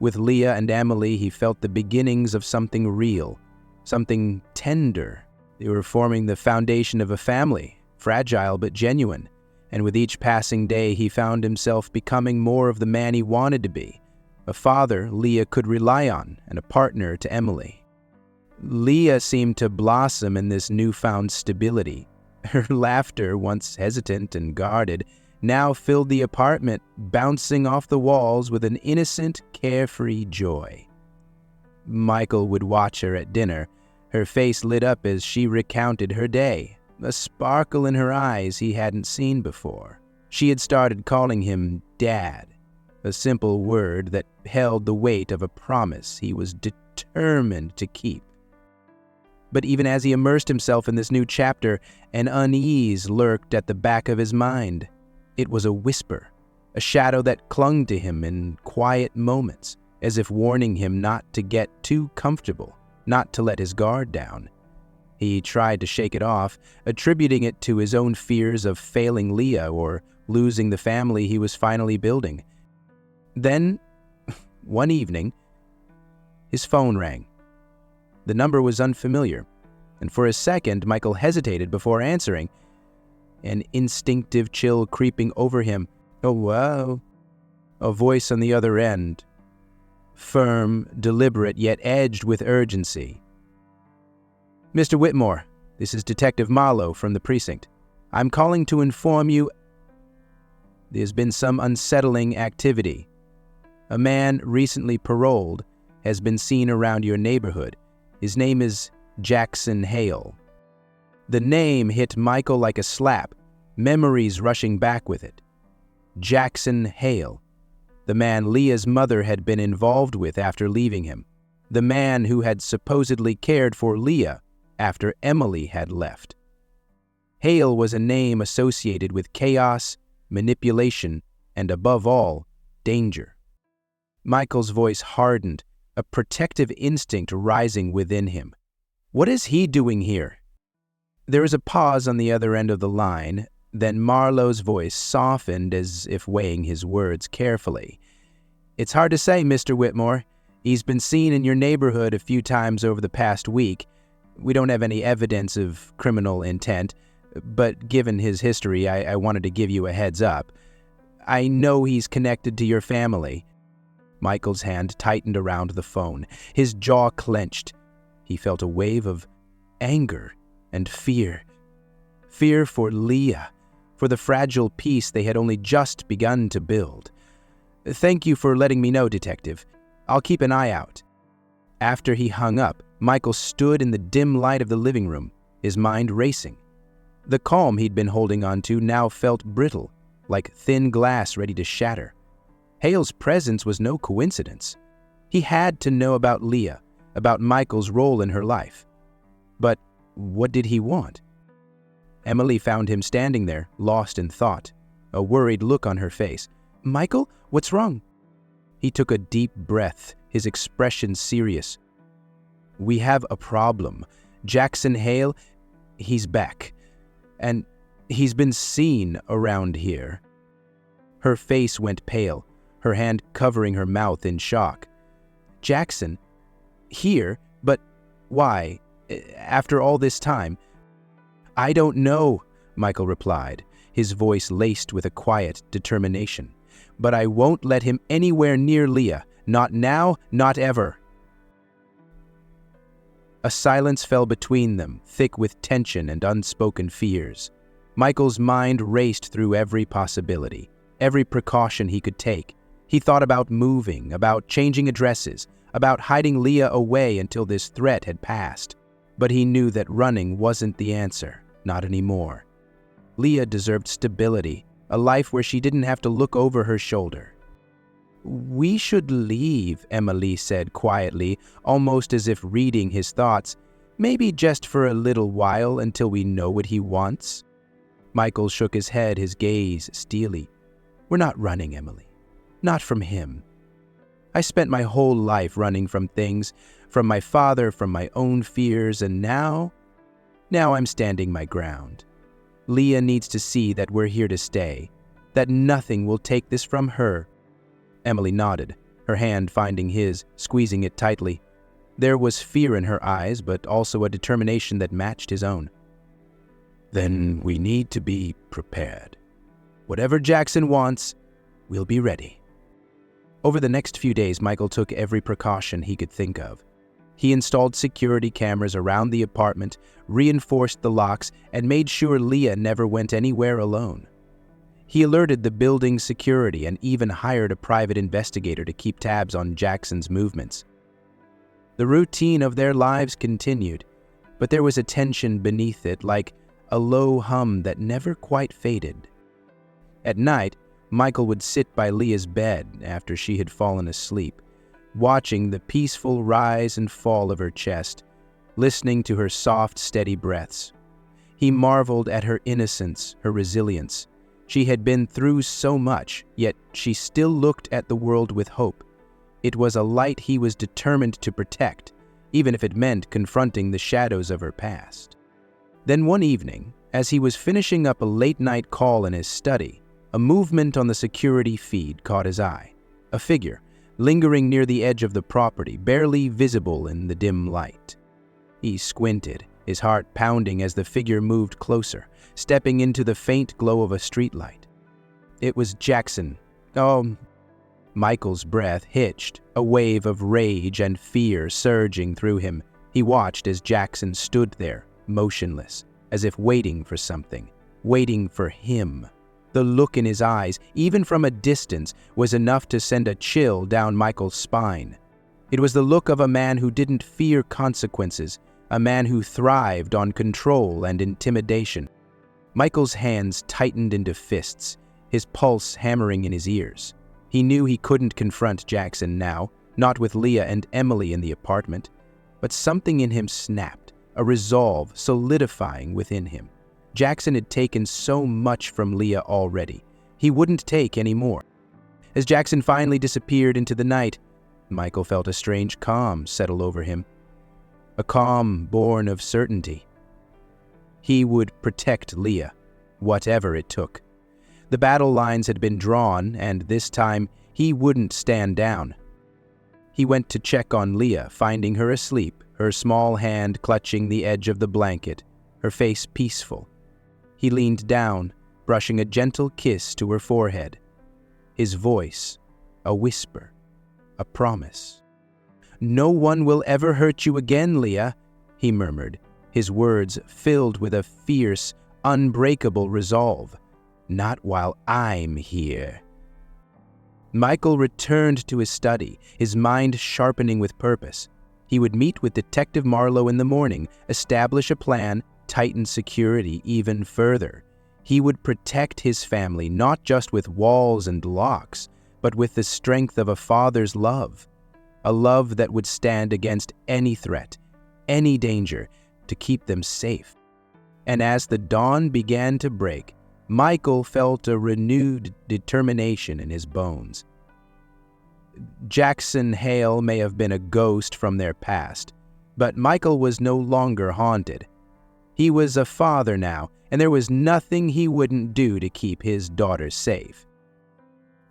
With Leah and Emily, he felt the beginnings of something real, something tender. They were forming the foundation of a family, fragile but genuine, and with each passing day he found himself becoming more of the man he wanted to be, a father Leah could rely on and a partner to Emily. Leah seemed to blossom in this newfound stability. Her laughter, once hesitant and guarded, now filled the apartment, bouncing off the walls with an innocent, carefree joy. Michael would watch her at dinner, her face lit up as she recounted her day, a sparkle in her eyes he hadn't seen before. She had started calling him Dad, a simple word that held the weight of a promise he was determined to keep. But even as he immersed himself in this new chapter, an unease lurked at the back of his mind. It was a whisper, a shadow that clung to him in quiet moments, as if warning him not to get too comfortable, not to let his guard down. He tried to shake it off, attributing it to his own fears of failing Leah or losing the family he was finally building. Then, one evening, his phone rang. The number was unfamiliar, and for a second Michael hesitated before answering, an instinctive chill creeping over him. "Oh, wow." A voice on the other end, firm, deliberate, yet edged with urgency. "Mr. Whitmore, this is Detective Marlowe from the precinct. I'm calling to inform you there's been some unsettling activity. A man recently paroled has been seen around your neighborhood. His name is Jackson Hale." The name hit Michael like a slap, memories rushing back with it. Jackson Hale, the man Leah's mother had been involved with after leaving him, the man who had supposedly cared for Leah after Emily had left. Hale was a name associated with chaos, manipulation, and above all, danger. Michael's voice hardened, a protective instinct rising within him. What is he doing here? There was a pause on the other end of the line, then Marlowe's voice softened as if weighing his words carefully. "It's hard to say, Mr. Whitmore. He's been seen in your neighborhood a few times over the past week. We don't have any evidence of criminal intent, but given his history, I wanted to give you a heads up. I know he's connected to your family." Michael's hand tightened around the phone. His jaw clenched. He felt a wave of anger and fear. Fear for Leah, for the fragile peace they had only just begun to build. "Thank you for letting me know, Detective. I'll keep an eye out." After he hung up, Michael stood in the dim light of the living room, his mind racing. The calm he'd been holding on to now felt brittle, like thin glass ready to shatter. Hale's presence was no coincidence. He had to know about Leah, about Michael's role in her life. But what did he want? Emily found him standing there, lost in thought, a worried look on her face. "Michael, what's wrong?" He took a deep breath, his expression serious. "We have a problem. Jackson Hale, he's back. And he's been seen around here." Her face went pale, her hand covering her mouth in shock. "Jackson? Here? But why? After all this time?" "I don't know," Michael replied, his voice laced with a quiet determination. "But I won't let him anywhere near Leah. Not now, not ever." A silence fell between them, thick with tension and unspoken fears. Michael's mind raced through every possibility, every precaution he could take. He thought about moving, about changing addresses, about hiding Leah away until this threat had passed. But he knew that running wasn't the answer, not anymore. Leah deserved stability, a life where she didn't have to look over her shoulder. "We should leave," Emily said quietly, almost as if reading his thoughts. "Maybe just for a little while until we know what he wants." Michael shook his head, his gaze steely. "We're not running, Emily. Not from him. I spent my whole life running from things, from my father, from my own fears, and now Now I'm standing my ground. Leah needs to see that we're here to stay, that nothing will take this from her." Emily nodded, her hand finding his, squeezing it tightly. There was fear in her eyes, but also a determination that matched his own. "Then we need to be prepared. Whatever Jackson wants, we'll be ready." Over the next few days, Michael took every precaution he could think of. He installed security cameras around the apartment, reinforced the locks, and made sure Leah never went anywhere alone. He alerted the building's security and even hired a private investigator to keep tabs on Jackson's movements. The routine of their lives continued, but there was a tension beneath it, like a low hum that never quite faded. At night, Michael would sit by Leah's bed after she had fallen asleep, watching the peaceful rise and fall of her chest, listening to her soft, steady breaths. He marveled at her innocence, her resilience. She had been through so much, yet she still looked at the world with hope. It was a light he was determined to protect, even if it meant confronting the shadows of her past. Then one evening, as he was finishing up a late-night call in his study, a movement on the security feed caught his eye. A figure, lingering near the edge of the property, barely visible in the dim light. He squinted, his heart pounding as the figure moved closer, stepping into the faint glow of a streetlight. It was Jackson. Oh, Michael's breath hitched, a wave of rage and fear surging through him. He watched as Jackson stood there, motionless, as if waiting for something, waiting for him. The look in his eyes, even from a distance, was enough to send a chill down Michael's spine. It was the look of a man who didn't fear consequences, a man who thrived on control and intimidation. Michael's hands tightened into fists, his pulse hammering in his ears. He knew he couldn't confront Jackson now, not with Leah and Emily in the apartment, but something in him snapped, a resolve solidifying within him. Jackson had taken so much from Leah already. He wouldn't take any more. As Jackson finally disappeared into the night, Michael felt a strange calm settle over him. A calm born of certainty. He would protect Leah, whatever it took. The battle lines had been drawn, and this time he wouldn't stand down. He went to check on Leah, finding her asleep, her small hand clutching the edge of the blanket, her face peaceful. He leaned down, brushing a gentle kiss to her forehead. His voice, a whisper, a promise. "No one will ever hurt you again, Leah," he murmured, his words filled with a fierce, unbreakable resolve. "Not while I'm here." Michael returned to his study, his mind sharpening with purpose. He would meet with Detective Marlowe in the morning, establish a plan, tighten security even further. He would protect his family not just with walls and locks, but with the strength of a father's love. A love that would stand against any threat, any danger, to keep them safe. And as the dawn began to break, Michael felt a renewed determination in his bones. Jackson Hale may have been a ghost from their past, but Michael was no longer haunted. He was a father now, and there was nothing he wouldn't do to keep his daughter safe.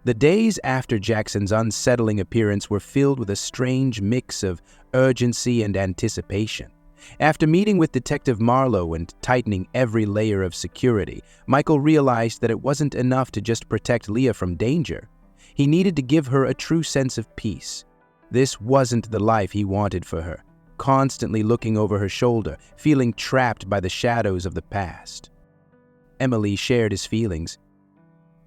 The days after Jackson's unsettling appearance were filled with a strange mix of urgency and anticipation. After meeting with Detective Marlowe and tightening every layer of security, Michael realized that it wasn't enough to just protect Leah from danger. He needed to give her a true sense of peace. This wasn't the life he wanted for her, constantly looking over her shoulder, feeling trapped by the shadows of the past. Emily shared his feelings.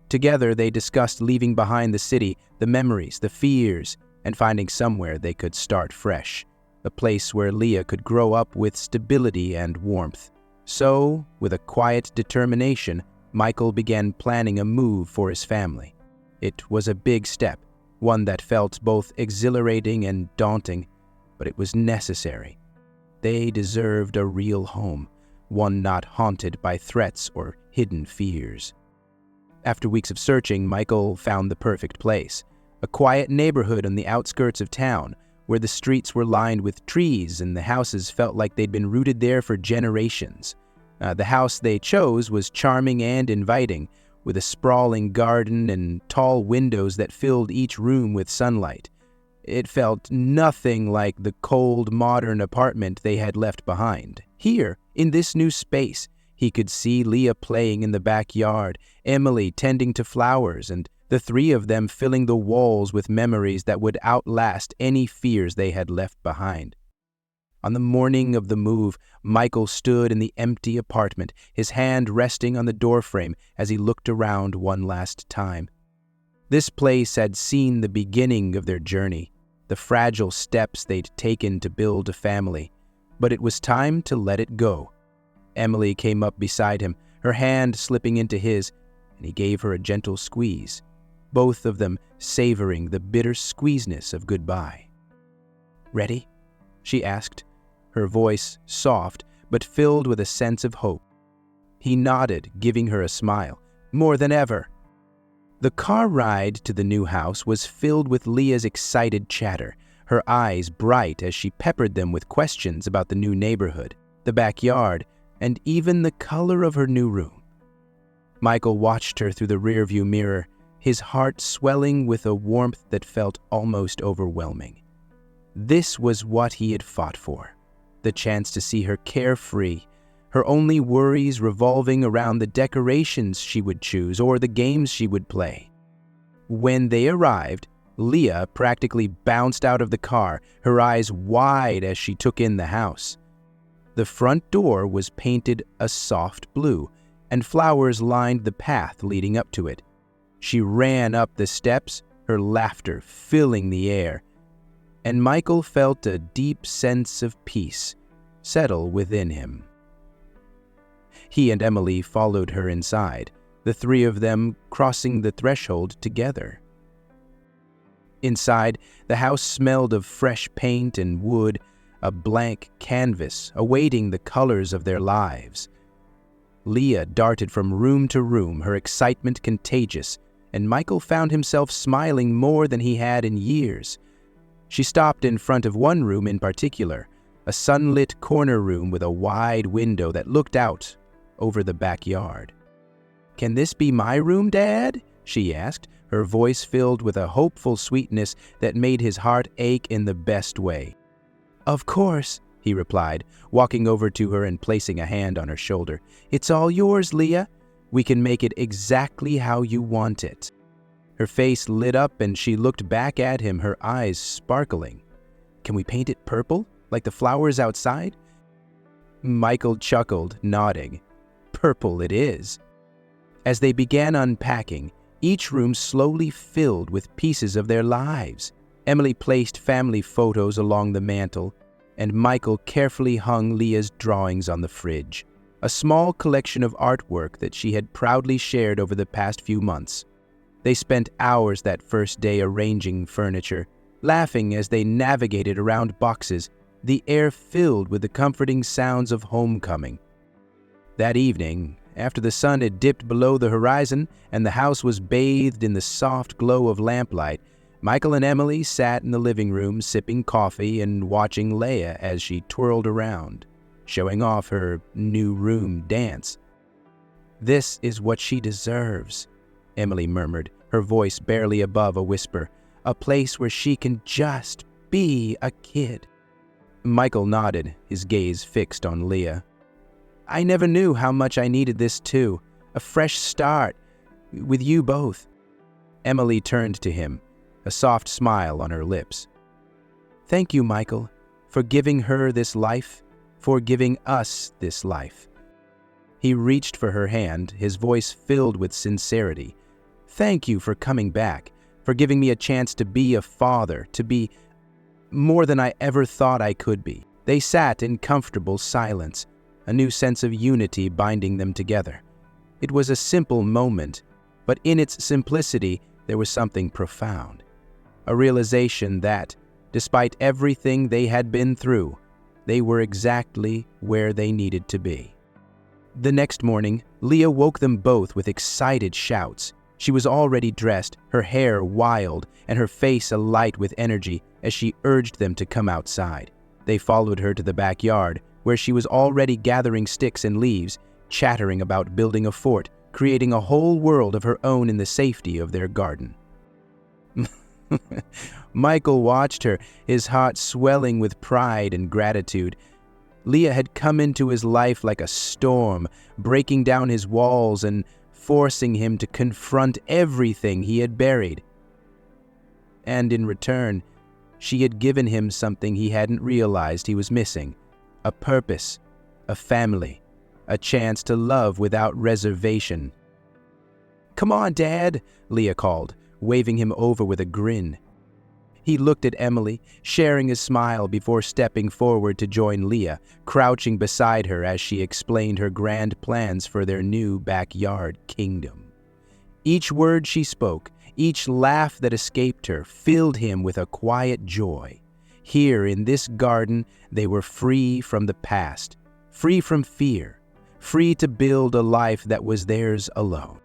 Together, they discussed leaving behind the city, the memories, the fears, and finding somewhere they could start fresh, a place where Leah could grow up with stability and warmth. So, with a quiet determination, Michael began planning a move for his family. It was a big step, one that felt both exhilarating and daunting, but it was necessary. They deserved a real home, one not haunted by threats or hidden fears. After weeks of searching, Michael found the perfect place, a quiet neighborhood on the outskirts of town, where the streets were lined with trees and the houses felt like they'd been rooted there for generations. The house they chose was charming and inviting, with a sprawling garden and tall windows that filled each room with sunlight. It felt nothing like the cold, modern apartment they had left behind. Here, in this new space, he could see Leah playing in the backyard, Emily tending to flowers, and the three of them filling the walls with memories that would outlast any fears they had left behind. On the morning of the move, Michael stood in the empty apartment, his hand resting on the doorframe as he looked around one last time. This place had seen the beginning of their journey, the fragile steps they'd taken to build a family, but it was time to let it go. Emily came up beside him, her hand slipping into his, and he gave her a gentle squeeze, both of them savoring the bitter squeezeness of goodbye. "Ready?" she asked, her voice soft but filled with a sense of hope. He nodded, giving her a smile, more than ever. The car ride to the new house was filled with Leah's excited chatter, her eyes bright as she peppered them with questions about the new neighborhood, the backyard, and even the color of her new room. Michael watched her through the rearview mirror, his heart swelling with a warmth that felt almost overwhelming. This was what he had fought for, the chance to see her carefree, her only worries revolving around the decorations she would choose or the games she would play. When they arrived, Leah practically bounced out of the car, her eyes wide as she took in the house. The front door was painted a soft blue, and flowers lined the path leading up to it. She ran up the steps, her laughter filling the air, and Michael felt a deep sense of peace settle within him. He and Emily followed her inside, the three of them crossing the threshold together. Inside, the house smelled of fresh paint and wood, a blank canvas awaiting the colors of their lives. Leah darted from room to room, her excitement contagious, and Michael found himself smiling more than he had in years. She stopped in front of one room in particular, a sunlit corner room with a wide window that looked out over the backyard. "Can this be my room, Dad?" she asked, her voice filled with a hopeful sweetness that made his heart ache in the best way. "Of course," he replied, walking over to her and placing a hand on her shoulder. "It's all yours, Leah. We can make it exactly how you want it." Her face lit up and she looked back at him, her eyes sparkling. "Can we paint it purple, like the flowers outside?" Michael chuckled, nodding. "Purple it is." As they began unpacking, each room slowly filled with pieces of their lives. Emily placed family photos along the mantel, and Michael carefully hung Leah's drawings on the fridge, a small collection of artwork that she had proudly shared over the past few months. They spent hours that first day arranging furniture, laughing as they navigated around boxes, the air filled with the comforting sounds of homecoming. That evening, after the sun had dipped below the horizon and the house was bathed in the soft glow of lamplight, Michael and Emily sat in the living room sipping coffee and watching Leah as she twirled around, showing off her new room dance. "This is what she deserves," Emily murmured, her voice barely above a whisper. "A place where she can just be a kid." Michael nodded, his gaze fixed on Leah. "I never knew how much I needed this too. A fresh start, with you both." Emily turned to him, a soft smile on her lips. "Thank you, Michael, for giving her this life, for giving us this life." He reached for her hand, his voice filled with sincerity. "Thank you for coming back, for giving me a chance to be a father, to be more than I ever thought I could be." They sat in comfortable silence, a new sense of unity binding them together. It was a simple moment, but in its simplicity there was something profound. A realization that, despite everything they had been through, they were exactly where they needed to be. The next morning, Leah woke them both with excited shouts. She was already dressed, her hair wild, and her face alight with energy, as she urged them to come outside. They followed her to the backyard, where she was already gathering sticks and leaves, chattering about building a fort, creating a whole world of her own in the safety of their garden. Michael watched her, his heart swelling with pride and gratitude. Leah had come into his life like a storm, breaking down his walls and forcing him to confront everything he had buried. And in return, she had given him something he hadn't realized he was missing: a purpose, a family, a chance to love without reservation. "Come on, Dad," Leah called, waving him over with a grin. He looked at Emily, sharing a smile before stepping forward to join Leah, crouching beside her as she explained her grand plans for their new backyard kingdom. Each word she spoke, each laugh that escaped her, filled him with a quiet joy. Here in this garden, they were free from the past, free from fear, free to build a life that was theirs alone.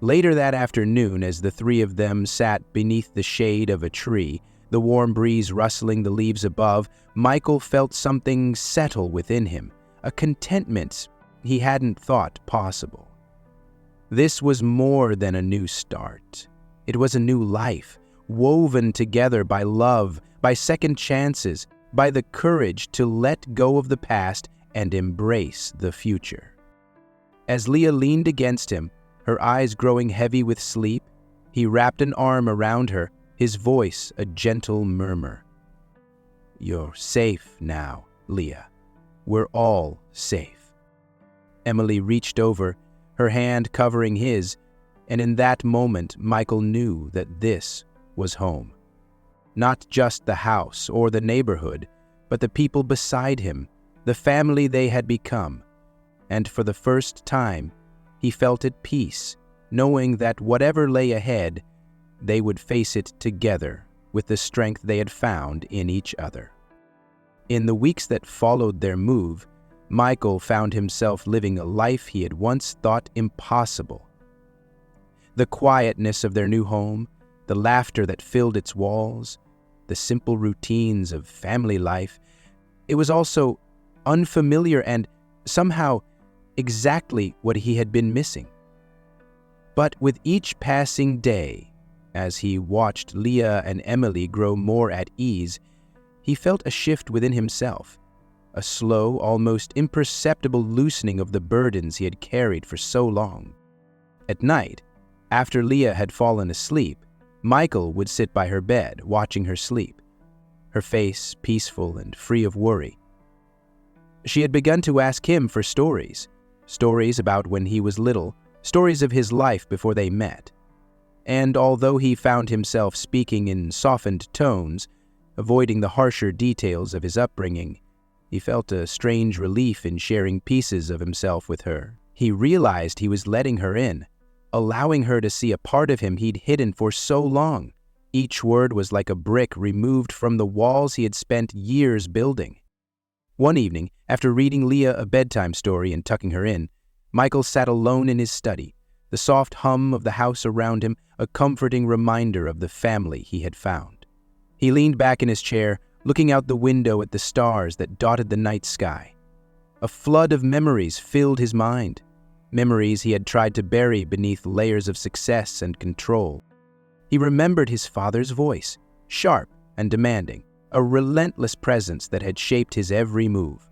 Later that afternoon, as the three of them sat beneath the shade of a tree, the warm breeze rustling the leaves above, Michael felt something settle within him, a contentment he hadn't thought possible. This was more than a new start. It was a new life, woven together by love, by second chances, by the courage to let go of the past and embrace the future. As Leah leaned against him, her eyes growing heavy with sleep, he wrapped an arm around her, his voice a gentle murmur. "You're safe now, Leah. We're all safe." Emily reached over, her hand covering his, and in that moment Michael knew that this was home. Not just the house or the neighborhood, but the people beside him, the family they had become. And for the first time, he felt at peace, knowing that whatever lay ahead, they would face it together with the strength they had found in each other. In the weeks that followed their move, Michael found himself living a life he had once thought impossible. The quietness of their new home, the laughter that filled its walls, the simple routines of family life, it was also unfamiliar and somehow exactly what he had been missing. But with each passing day, as he watched Leah and Emily grow more at ease, he felt a shift within himself, a slow, almost imperceptible loosening of the burdens he had carried for so long. At night, after Leah had fallen asleep, Michael would sit by her bed, watching her sleep, her face peaceful and free of worry. She had begun to ask him for stories about when he was little, stories of his life before they met. And although he found himself speaking in softened tones, avoiding the harsher details of his upbringing, he felt a strange relief in sharing pieces of himself with her. He realized he was letting her in, allowing her to see a part of him he'd hidden for so long. Each word was like a brick removed from the walls he had spent years building. One evening, after reading Leah a bedtime story and tucking her in, Michael sat alone in his study, the soft hum of the house around him a comforting reminder of the family he had found. He leaned back in his chair, looking out the window at the stars that dotted the night sky. A flood of memories filled his mind, memories he had tried to bury beneath layers of success and control. He remembered his father's voice, sharp and demanding, a relentless presence that had shaped his every move.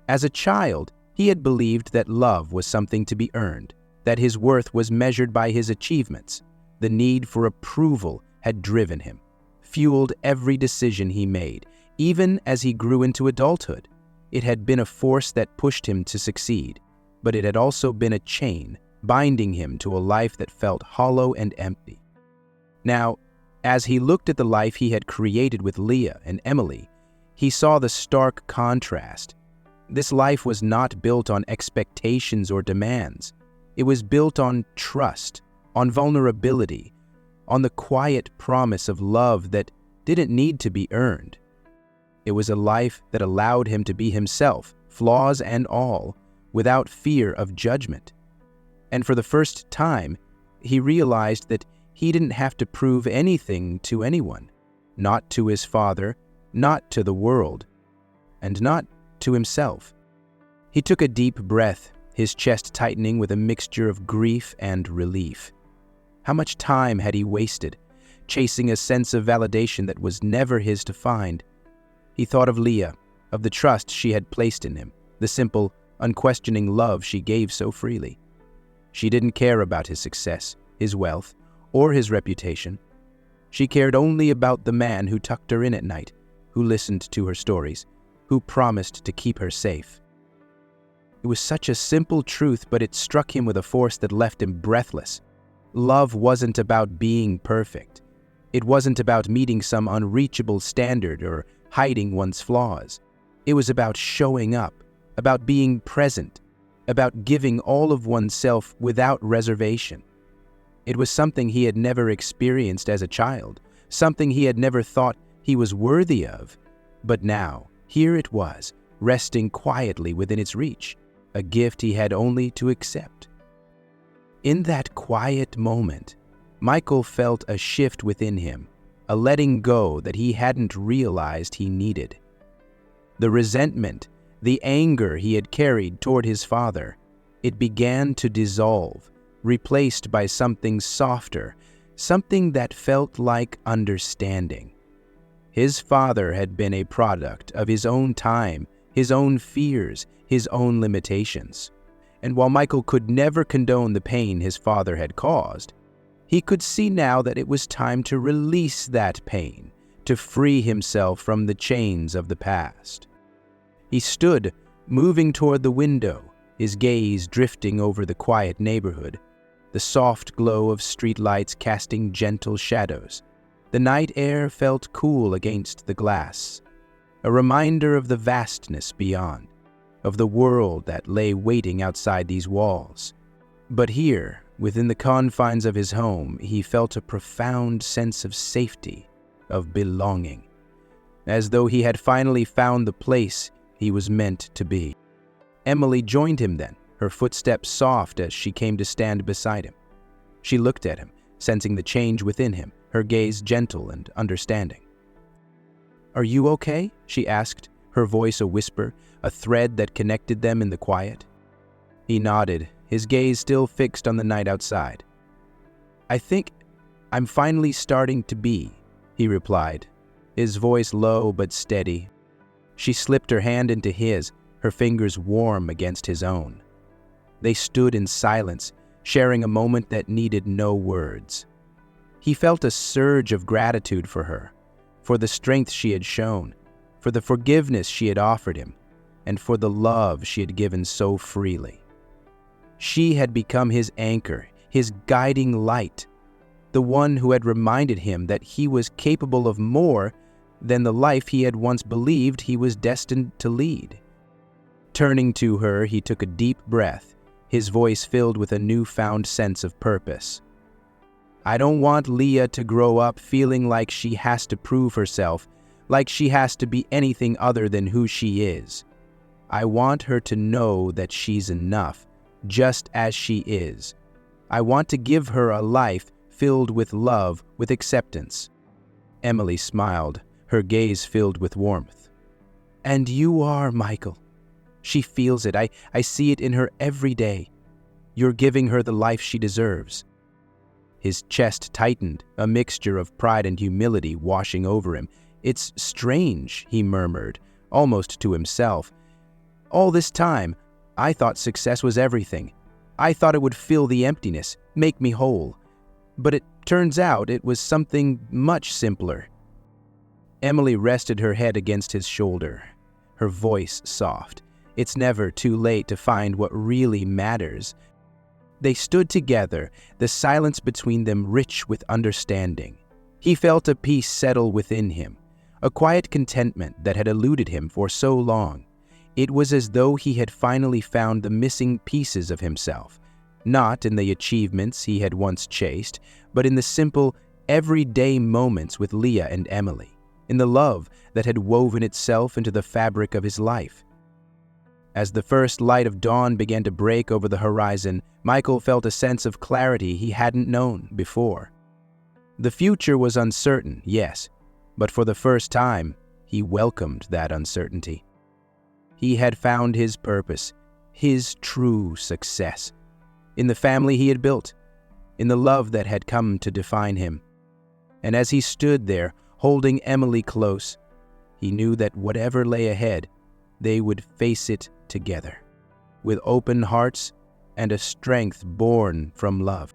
As a child, he had believed that love was something to be earned, that his worth was measured by his achievements. The need for approval had driven him, fueled every decision he made, even as he grew into adulthood. It had been a force that pushed him to succeed, but it had also been a chain, binding him to a life that felt hollow and empty. Now, as he looked at the life he had created with Leah and Emily, he saw the stark contrast. This life was not built on expectations or demands. It was built on trust, on vulnerability, on the quiet promise of love that didn't need to be earned. It was a life that allowed him to be himself, flaws and all, without fear of judgment. And for the first time, he realized that he didn't have to prove anything to anyone. not to his father, not to the world, and not to himself. He took a deep breath, his chest tightening with a mixture of grief and relief. How much time had he wasted, chasing a sense of validation that was never his to find? He thought of Leah, of the trust she had placed in him, the simple, unquestioning love she gave so freely. She didn't care about his success, his wealth, or his reputation. She cared only about the man who tucked her in at night, who listened to her stories, who promised to keep her safe. It was such a simple truth, but it struck him with a force that left him breathless. Love wasn't about being perfect. It wasn't about meeting some unreachable standard or hiding one's flaws. It was about showing up, about being present, about giving all of oneself without reservation. It was something he had never experienced as a child, something he had never thought he was worthy of. But now, here it was, resting quietly within its reach, a gift he had only to accept. In that quiet moment, Michael felt a shift within him, a letting go that he hadn't realized he needed. The resentment, the anger he had carried toward his father, it began to dissolve, replaced by something softer, something that felt like understanding. His father had been a product of his own time, his own fears, his own limitations. And while Michael could never condone the pain his father had caused, he could see now that it was time to release that pain, to free himself from the chains of the past. He stood, moving toward the window, his gaze drifting over the quiet neighborhood, the soft glow of streetlights casting gentle shadows. The night air felt cool against the glass, a reminder of the vastness beyond, of the world that lay waiting outside these walls. But here, within the confines of his home, he felt a profound sense of safety, of belonging, as though he had finally found the place he was meant to be. Emily joined him then, her footsteps soft as she came to stand beside him. She looked at him, sensing the change within him, her gaze gentle and understanding. "Are you okay?" she asked, her voice a whisper, a thread that connected them in the quiet. He nodded, his gaze still fixed on the night outside. "I think I'm finally starting to be," he replied, his voice low but steady. She slipped her hand into his, her fingers warm against his own. They stood in silence, sharing a moment that needed no words. He felt a surge of gratitude for her, for the strength she had shown, for the forgiveness she had offered him, and for the love she had given so freely. She had become his anchor, his guiding light, the one who had reminded him that he was capable of more than the life he had once believed he was destined to lead. Turning to her, he took a deep breath, his voice filled with a newfound sense of purpose. "I don't want Leah to grow up feeling like she has to prove herself, like she has to be anything other than who she is. I want her to know that she's enough, just as she is. I want to give her a life filled with love, with acceptance." Emily smiled, her gaze filled with warmth. "And you are, Michael. She feels it. I see it in her every day. You're giving her the life she deserves." His chest tightened, a mixture of pride and humility washing over him. "It's strange," he murmured, almost to himself. "All this time, I thought success was everything. I thought it would fill the emptiness, make me whole. But it turns out it was something much simpler." Emily rested her head against his shoulder, her voice soft. "It's never too late to find what really matters." They stood together, the silence between them rich with understanding. He felt a peace settle within him, a quiet contentment that had eluded him for so long. It was as though he had finally found the missing pieces of himself, not in the achievements he had once chased, but in the simple, everyday moments with Leah and Emily, in the love that had woven itself into the fabric of his life. As the first light of dawn began to break over the horizon, Michael felt a sense of clarity he hadn't known before. The future was uncertain, yes, But for the first time, he welcomed that uncertainty. He had found his purpose, his true success, in the family he had built, in the love that had come to define him. And as he stood there, holding Emily close, he knew that whatever lay ahead, they would face it together, with open hearts and a strength born from love.